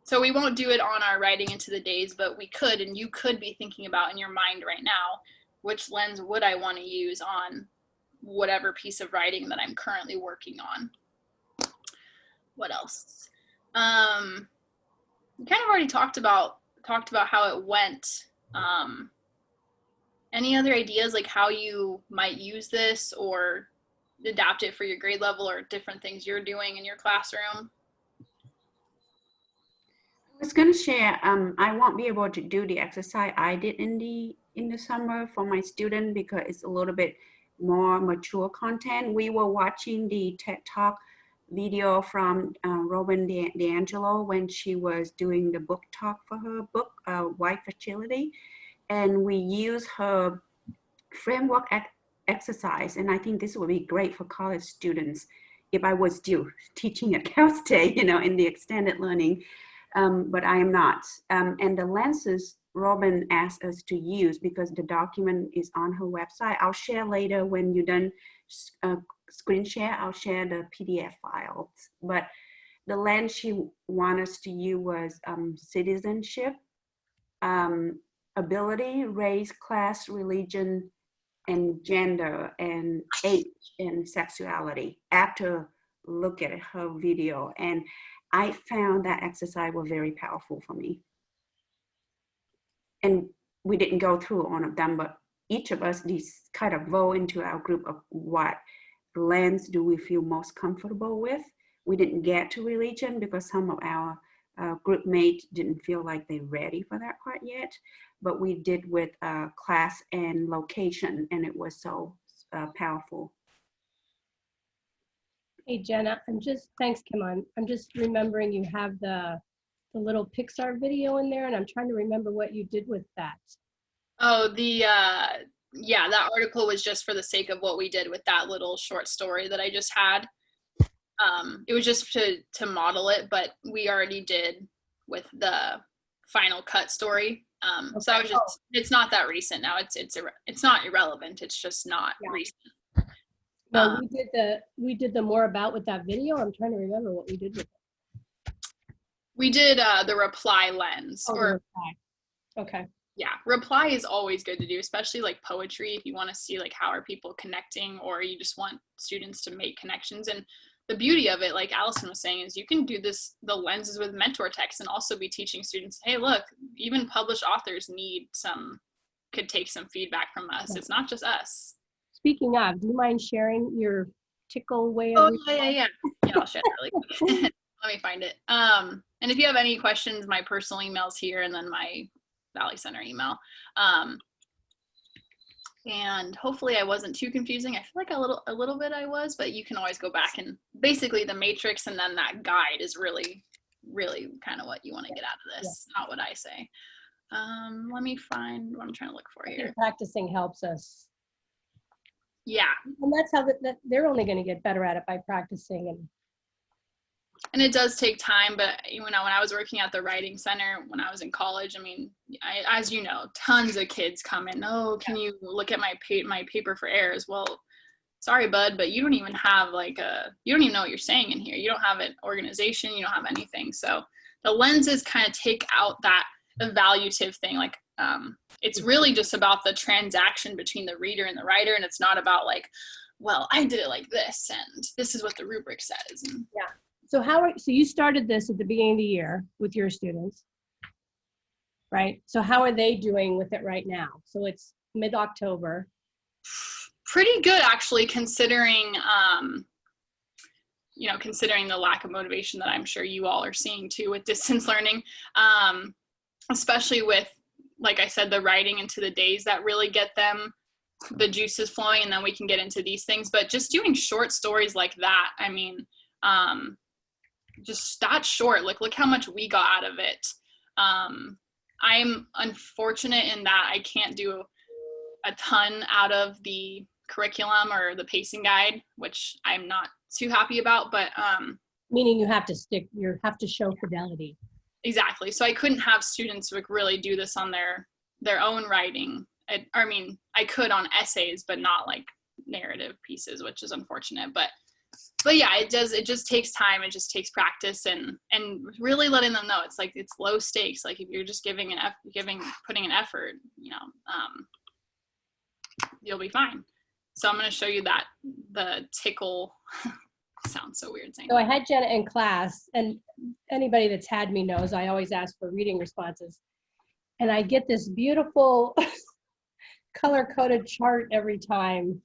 So we won't do it on our writing into the days, but we could, and you could be thinking about in your mind right now, which lens would I want to use on whatever piece of writing that I'm currently working on. What else? We kind of already talked about how it went. Any other ideas, like how you might use this or adapt it for your grade level or different things you're doing in your classroom? I was going to share, I won't be able to do the exercise I did in the summer for my student because it's a little bit more mature content. We were watching the TED Talk video from Robin DiAngelo when she was doing the book talk for her book, White Fragility. And we use her framework exercise. And I think this would be great for college students if I was still teaching at Cal State, you know, in the extended learning. But I am not. And the lenses Robin asked us to use, because the document is on her website. I'll share later when you're done screen share, I'll share the PDF files. But the lens she wanted us to use was citizenship, ability, race, class, religion, and gender, and age, and sexuality, after look at her video. And I found that exercise was very powerful for me. And we didn't go through all of them, but each of us these kind of vote into our group of what lens do we feel most comfortable with. We didn't get to religion because some of our group mates didn't feel like they're ready for that part yet, but we did with class and location, and it was so powerful. Hey, Jenna, thanks, Kim. I'm just remembering you have the little Pixar video in there, and I'm trying to remember what you did with that. Oh, yeah, that article was just for the sake of what we did with that little short story that I just had. It was just to model it, but we already did with the final cut story. Okay. So I was just, it's not that recent now. It's not irrelevant. It's just not recent. No, we did the more about with that video. I'm trying to remember what we did with it. We did the reply lens. Oh, the reply. Okay. Yeah, reply is always good to do, especially like poetry, if you want to see like how are people connecting, or you just want students to make connections. And the beauty of it, like Allison was saying, is you can do this, the lenses with mentor text, and also be teaching students, hey, look, even published authors could take some feedback from us. It's not just us. Speaking of, do you mind sharing your tickle way of? Oh, yeah, I'll share it really quick. Let me find it. And if you have any questions, my personal email's here, and then my Valley Center email. And hopefully I wasn't too confusing. I feel like a little bit I was, but you can always go back, and basically the matrix and then that guide is really, really kind of what you want to get out of this, not what I say. Let me find what I'm trying to look for here. Practicing helps us. Yeah. And that's how they're only going to get better at it, by practicing. And it does take time, but when I was working at the writing center when I was in college, I mean, as you know, tons of kids come in. Oh, can you look at my paper for errors? Well, sorry, bud, but you don't even have you don't even know what you're saying in here. You don't have an organization. You don't have anything. So the lenses kind of take out that evaluative thing. Like, it's really just about the transaction between the reader and the writer, and it's not about like, well, I did it like this, and this is what the rubric says. And yeah. So so you started this at the beginning of the year with your students, right? So how are they doing with it right now? So it's mid-October. Pretty good, actually, considering, considering the lack of motivation that I'm sure you all are seeing too with distance learning, especially with, like I said, the writing into the days that really get them the juices flowing, and then we can get into these things. But just doing short stories like that, I mean, just that short, like look how much we got out of it. I'm unfortunate in that I can't do a ton out of the curriculum or the pacing guide, which I'm not too happy about, but meaning you have to show fidelity. Exactly. So I couldn't have students like really do this on their own writing. I could on essays, but not like narrative pieces, which is unfortunate. But yeah, it just takes time. It just takes practice and really letting them know it's like, it's low stakes. Like if you're just putting an effort, you'll be fine. So I'm going to show you the tickle. Sounds so weird saying. So I had Jenna in class, and anybody that's had me knows I always ask for reading responses. And I get this beautiful color-coded chart every time.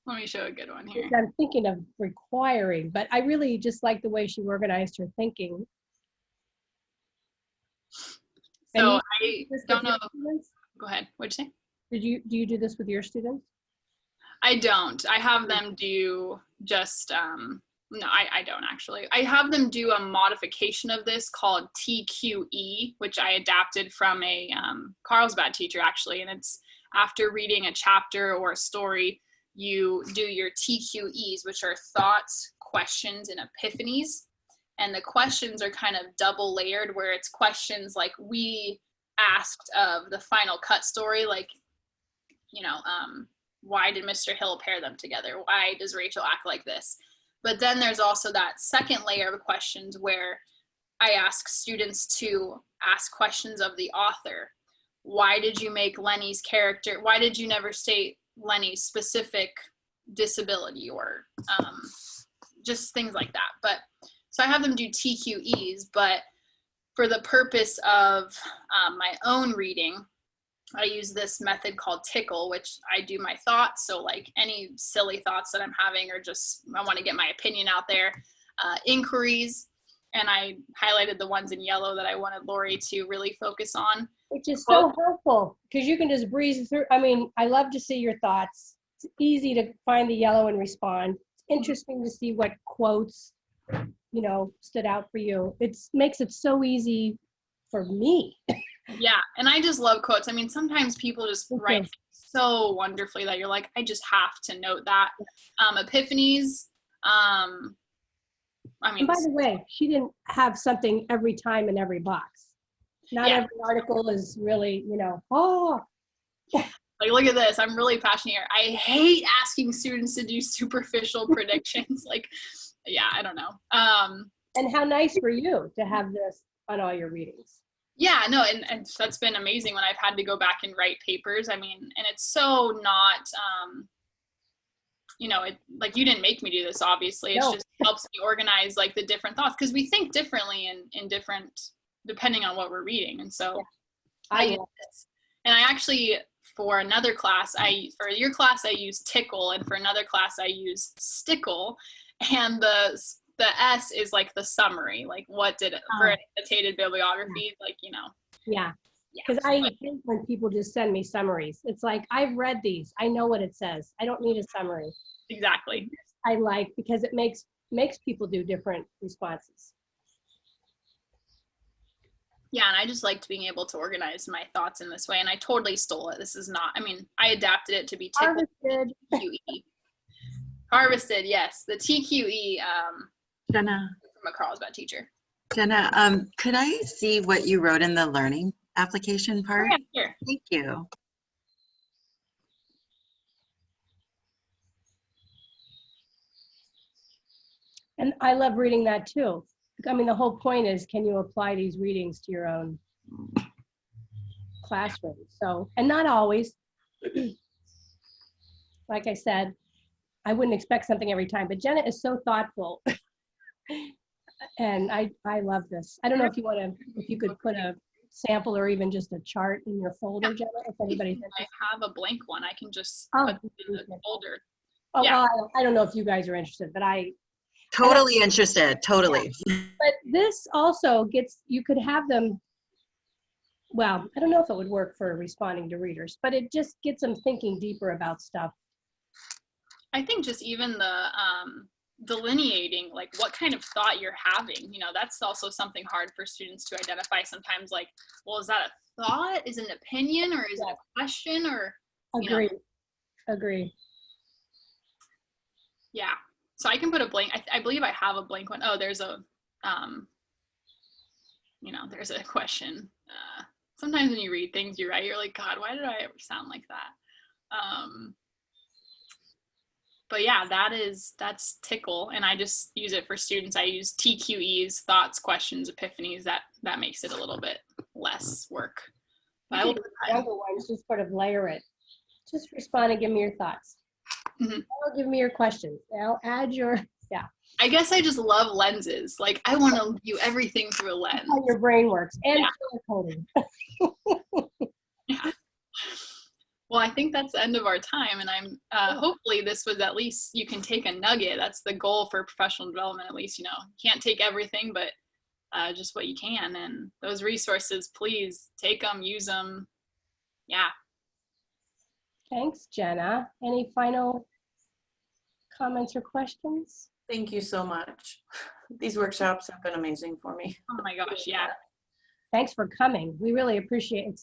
Let me show a good one here. I'm thinking of requiring, but I really just like the way she organized her thinking. So I don't know. Go ahead. What'd you say? Do you do this with your students? I don't. I have them do just, no, I don't actually. I have them do a modification of this called TQE, which I adapted from a Carlsbad teacher actually. And it's after reading a chapter or a story, you do your TQEs, which are thoughts, questions, and epiphanies. And the questions are kind of double layered, where it's questions like we asked of the Final Cut story, like, why did Mr. Hill pair them together? Why does Rachel act like this? But then there's also that second layer of questions where I ask students to ask questions of the author. Why did you make Lenny's character? Why did you never state Lenny's specific disability, or just things like that? But so I have them do TQEs, but for the purpose of my own reading, I use this method called tickle, which I do my thoughts. So like any silly thoughts that I'm having, or just I want to get my opinion out there, inquiries, and I highlighted the ones in yellow that I wanted Lori to really focus on. Which is so helpful because you can just breeze through. I mean, I love to see your thoughts. It's easy to find the yellow and respond. It's interesting to see what quotes, stood out for you. It makes it so easy for me. Yeah, and I just love quotes. I mean, sometimes people just write so wonderfully that you're like, I just have to note that. Epiphanies, and by the way, she didn't have something every time in every box. Not every article is really, Like, look at this. I'm really passionate here. I hate asking students to do superficial predictions. Like, yeah, I don't know. And how nice for you to have this on all your readings. Yeah, no, and that's been amazing when I've had to go back and write papers. I mean, and it's so not, you know, it, like, you didn't make me do this, obviously. It's just helps me organize like the different thoughts, because we think differently in different, depending on what we're reading. And so I use this. And I actually, for another class, for your class, I use Tickle, and for another class, I use Stickle. And the S is like the summary, like what did it, for annotated bibliography, like, you know. Yeah. Because I hate when people just send me summaries. It's like, I've read these. I know what it says. I don't need a summary. Exactly. I like, because it makes people do different responses. Yeah, and I just liked being able to organize my thoughts in this way, and I totally stole it. This is not, I mean, I adapted it to be Harvested. TQE. Harvested, yes. The TQE Jenna. from a Carlsbad teacher. Jenna, could I see what you wrote in the learning application part? Oh, yeah, sure. Thank you. And I love reading that too. I mean, the whole point is, can you apply these readings to your own classroom? So, and not always. Like I said, I wouldn't expect something every time, but Jenna is so thoughtful. And I love this. I don't know if you want to, if you could put a sample or even just a chart in your folder, Jenna, if anybody's interested. I have a blank one. I can just put it in the folder. Oh, yeah. Well, I don't know if you guys are interested, but Totally interested, totally. Yeah. But this also gets, you could have them, well, I don't know if it would work for responding to readers, but it just gets them thinking deeper about stuff. I think just even the delineating, like what kind of thought you're having, you know, that's also something hard for students to identify sometimes. Like, well, is that a thought? Is it an opinion, or is it a question, or, Agree. You know? Agree. Yeah. So I can put a blank, I believe I have a blank one. Oh, there's a, you know, there's a question. Sometimes when you read things, you're like, God, why did I ever sound like that? But yeah, that's Tickle, and I just use it for students. I use TQEs, thoughts, questions, epiphanies. That makes it a little bit less work. But I will do that. Younger ones, just sort of layer it. Just respond and give me your thoughts. Mm-hmm. Now give me your questions. Now add your, yeah. I guess I just love lenses. Like, I want to view everything through a lens. How your brain works, and color coding. Yeah. Well, I think that's the end of our time, and I'm hopefully this was, at least you can take a nugget. That's the goal for professional development, at least. You know, can't take everything, but just what you can. And those resources, please take them, use them. Yeah. Thanks, Jenna. Any final comments or questions? Thank you so much. These workshops have been amazing for me. Oh my gosh, yeah. Thanks for coming. We really appreciate it.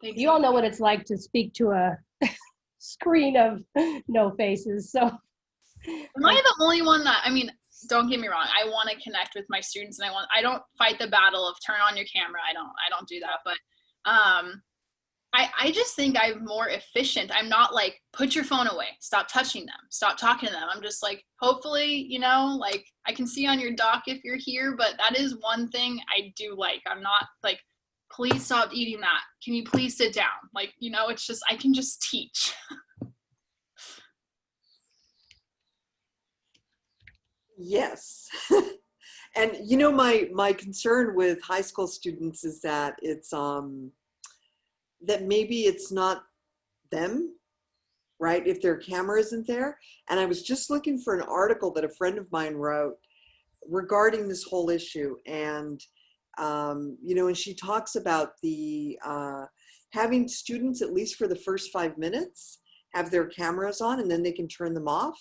Thanks. You all know what it's like to speak to a screen of no faces. So am I the only one that, I mean, don't get me wrong, I want to connect with my students, and I don't fight the battle of turn on your camera. I don't do that, but I just think I'm more efficient. I'm not like, put your phone away, stop touching them, stop talking to them. I'm just like, hopefully, you know, like, I can see on your dock if you're here, but that is one thing I do like. I'm not like, please stop eating that. Can you please sit down? Like, you know, it's just, I can just teach. Yes. And you know, my concern with high school students is that it's that maybe it's not them, right? If their camera isn't there. And I was just looking for an article that a friend of mine wrote regarding this whole issue. And you know, and she talks about the having students, at least for the first 5 minutes, have their cameras on, and then they can turn them off.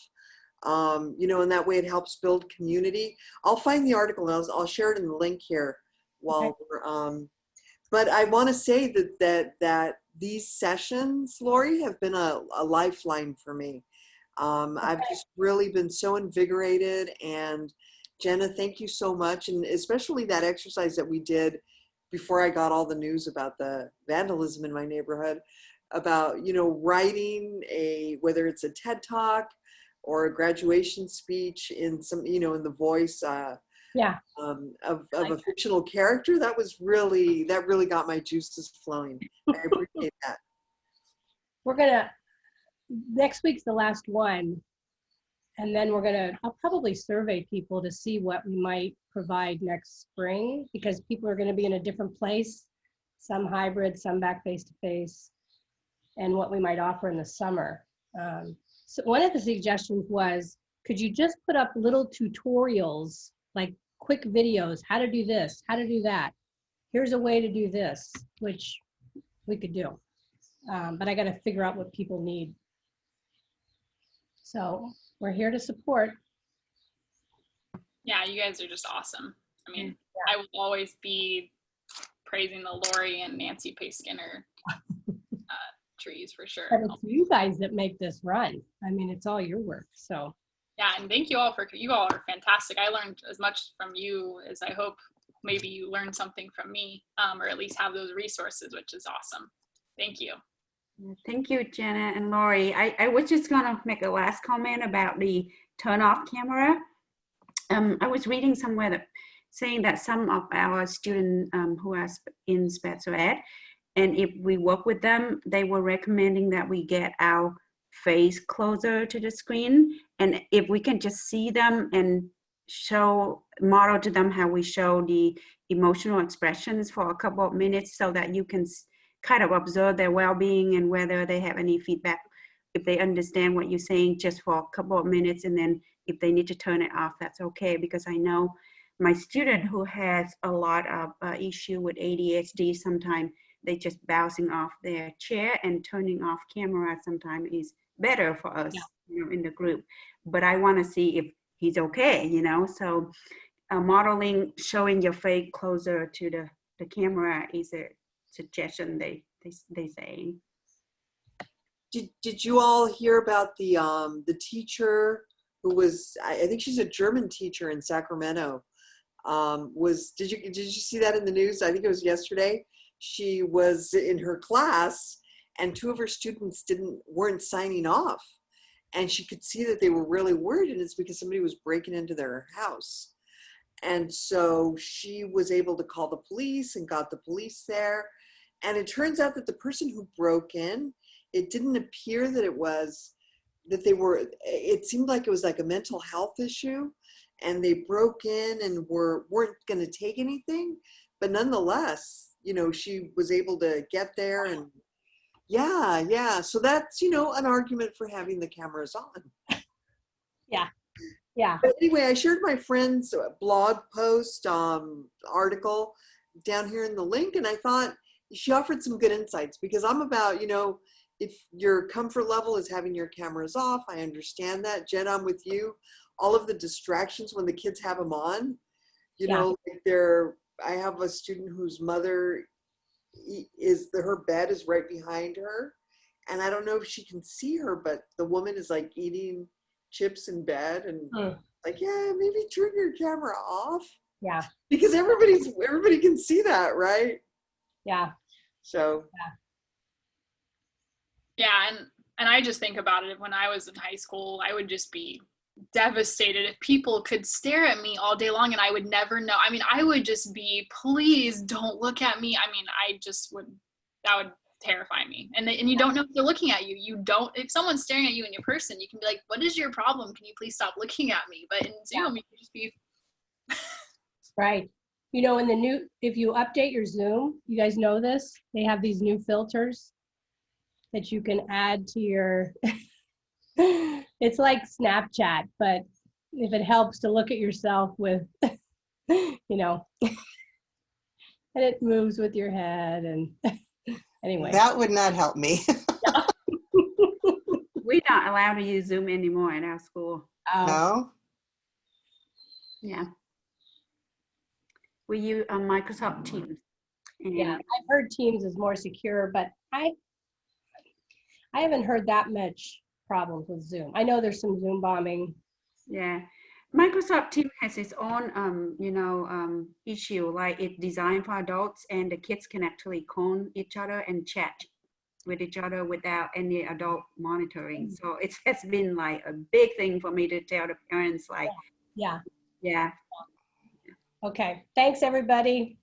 You know, and that way it helps build community. I'll find the article and I'll share it in the link here while we're, but I want to say that these sessions, Lori, have been a lifeline for me. I've just really been so invigorated, and Jenna, thank you so much. And especially that exercise that we did before I got all the news about the vandalism in my neighborhood. about, you know, writing whether it's a TED Talk or a graduation speech in some, you know, in the voice of a fictional character. That really got my juices flowing. I appreciate that. Next week's the last one. And then I'll probably survey people to see what we might provide next spring, because people are going to be in a different place, some hybrid, some back face-to-face, and what we might offer in the summer. So one of the suggestions was, could you just put up little tutorials, like quick videos, how to do this, how to do that. Here's a way to do this, which we could do. But I got to figure out what people need. So we're here to support. Yeah, you guys are just awesome. I mean, I will always be praising the Lori and Nancy Pace Skinner trees for sure. But it's you guys that make this run. I mean, it's all your work. So yeah, and thank you all you all are fantastic. I learned as much from you as I hope maybe you learned something from me, or at least have those resources, which is awesome. Thank you. Thank you, Jenna and Lori. I was just gonna make a last comment about the turn off camera. I was reading somewhere that saying that some of our students who are in special ed, and if we work with them, they were recommending that we get our face closer to the screen. And if we can just see them and model to them how we show the emotional expressions for a couple of minutes, so that you can kind of observe their well-being and whether they have any feedback, if they understand what you're saying, just for a couple of minutes. And then if they need to turn it off, that's okay. Because I know my student who has a lot of issue with ADHD, sometimes they just bouncing off their chair, and turning off camera sometimes is better for us, you know, in the group. But I want to see if he's okay, you know. So modeling, showing your face closer to the camera is a suggestion they say. Did you all hear about the teacher who was, I think she's a German teacher in Sacramento, did you see that in the news? I think it was yesterday. She was in her class and two of her students weren't signing off, and she could see that they were really worried, and it's because somebody was breaking into their house. And so she was able to call the police and got the police there. And it turns out that the person who broke in, it didn't appear that it seemed like it was like a mental health issue, and they broke in and weren't going to take anything. But nonetheless, you know, she was able to get there, and yeah. So that's, you know, an argument for having the cameras on. Yeah. But anyway, I shared my friend's blog post article down here in the link, and I thought she offered some good insights, because I'm about, you know, if your comfort level is having your cameras off, I understand that. Jen, I'm with you. All of the distractions when the kids have them on, you know, like I have a student whose mother her bed is right behind her, and I don't know if she can see her, but the woman is like eating chips in bed, and like, yeah, maybe turn your camera off. Yeah. Because everybody can see that, right? Yeah. So. Yeah, and I just think about it. When I was in high school, I would just be devastated if people could stare at me all day long and I would never know. I mean, I would just be, please don't look at me. I mean, that would terrify me. And you don't know if they're looking at you. If someone's staring at you in your person, you can be like, what is your problem? Can you please stop looking at me? But in Zoom, you can just be. Right. You know, if you update your Zoom, you guys know this, they have these new filters that you can add to your, it's like Snapchat, but if it helps to look at yourself with, you know, and it moves with your head, and anyway. That would not help me. We're not allowed to use Zoom anymore at our school. No? Yeah. We use Microsoft Teams. Yeah, I've heard Teams is more secure, but I haven't heard that much problems with Zoom. I know there's some Zoom bombing. Yeah, Microsoft Teams has its own, issue. Like it's designed for adults, and the kids can actually call each other and chat with each other without any adult monitoring. So it's been like a big thing for me to tell the parents, like, Yeah. yeah. Okay. Thanks, everybody.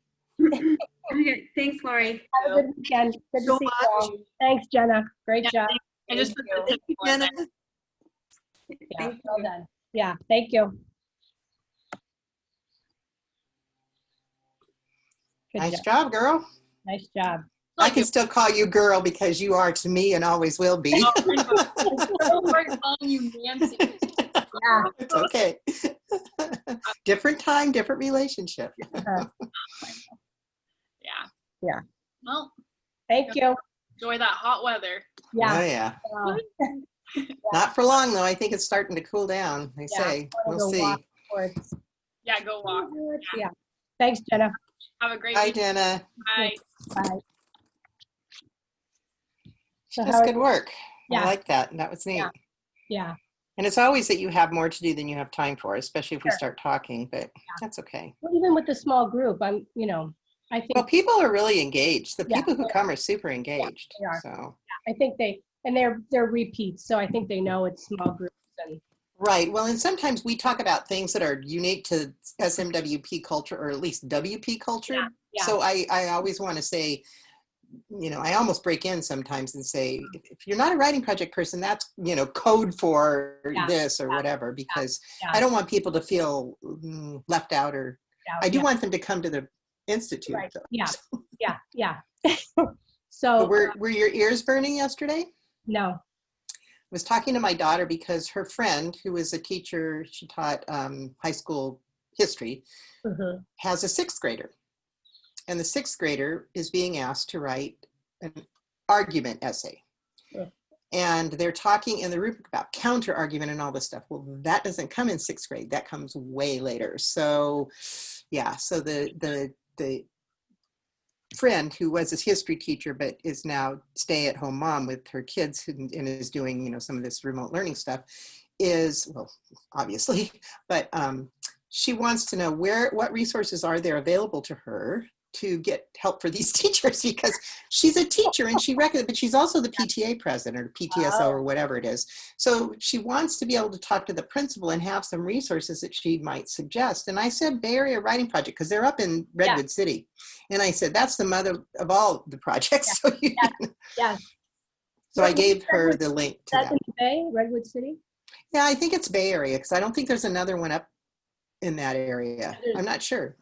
Okay, thanks, Lori. Have a good weekend. Good to So see you much. all. Thanks, Jenna. Great job. I just put the Thank you, Jenna. Yeah, Thank well you. done. Yeah, thank you. Good Nice job. job, girl. Nice job. I can still call you girl because you are to me and always will be. We're calling you Nancy. Yeah. It's okay. Different time, different relationship. Uh-huh. Yeah. Yeah. Well, Thank you. enjoy that hot weather. Oh, Yeah. yeah. Not for long, though. I think it's starting to cool down, they Yeah, say. I wanna We'll go see. walk before it's- Yeah, go walk. Yeah. Thanks, Jenna. Have a great Bye, week. Jenna. Bye. Bye. She So does how are good you? work. Yeah. I like that. That was neat. Yeah. Yeah. And it's always that you have more to do than you have time for, especially if we Sure. start talking, but that's okay. Well, even with the small group, I think Well, people are really engaged. The Yeah, people who they come are super engaged. they are. So. I think they're repeats, so I think they know it's small groups and Right. Well, and sometimes we talk about things that are unique to SMWP culture, or at least WP culture. Yeah. So I always want to say, I almost break in sometimes and say, if you're not a writing project person, that's, code for this or whatever, because I don't want people to feel left out, or I do want them to come to the Institute. Right. Though. Yeah. So So were your ears burning yesterday? no. I was talking to my daughter because her friend, who is a teacher, she taught high school history, has a sixth grader. And the sixth grader is being asked to write an argument essay. And they're talking in the rubric about counter argument and all this stuff. Well, that doesn't come in sixth grade. That comes way later. So yeah, so the friend who was his history teacher but is now stay-at-home mom with her kids and is doing some of this remote learning stuff is, well, obviously, but she wants to know what resources are there available to her to get help for these teachers, because she's a teacher and but she's also the PTA president or PTSO or whatever it is. So she wants to be able to talk to the principal and have some resources that she might suggest. And I said Bay Area Writing Project, because they're up in Redwood City. And I said, that's the mother of all the projects. So So I gave her the link to that. In the Bay, Redwood City? Yeah, I think it's Bay Area, because I don't think there's another one up in that area. I'm not sure.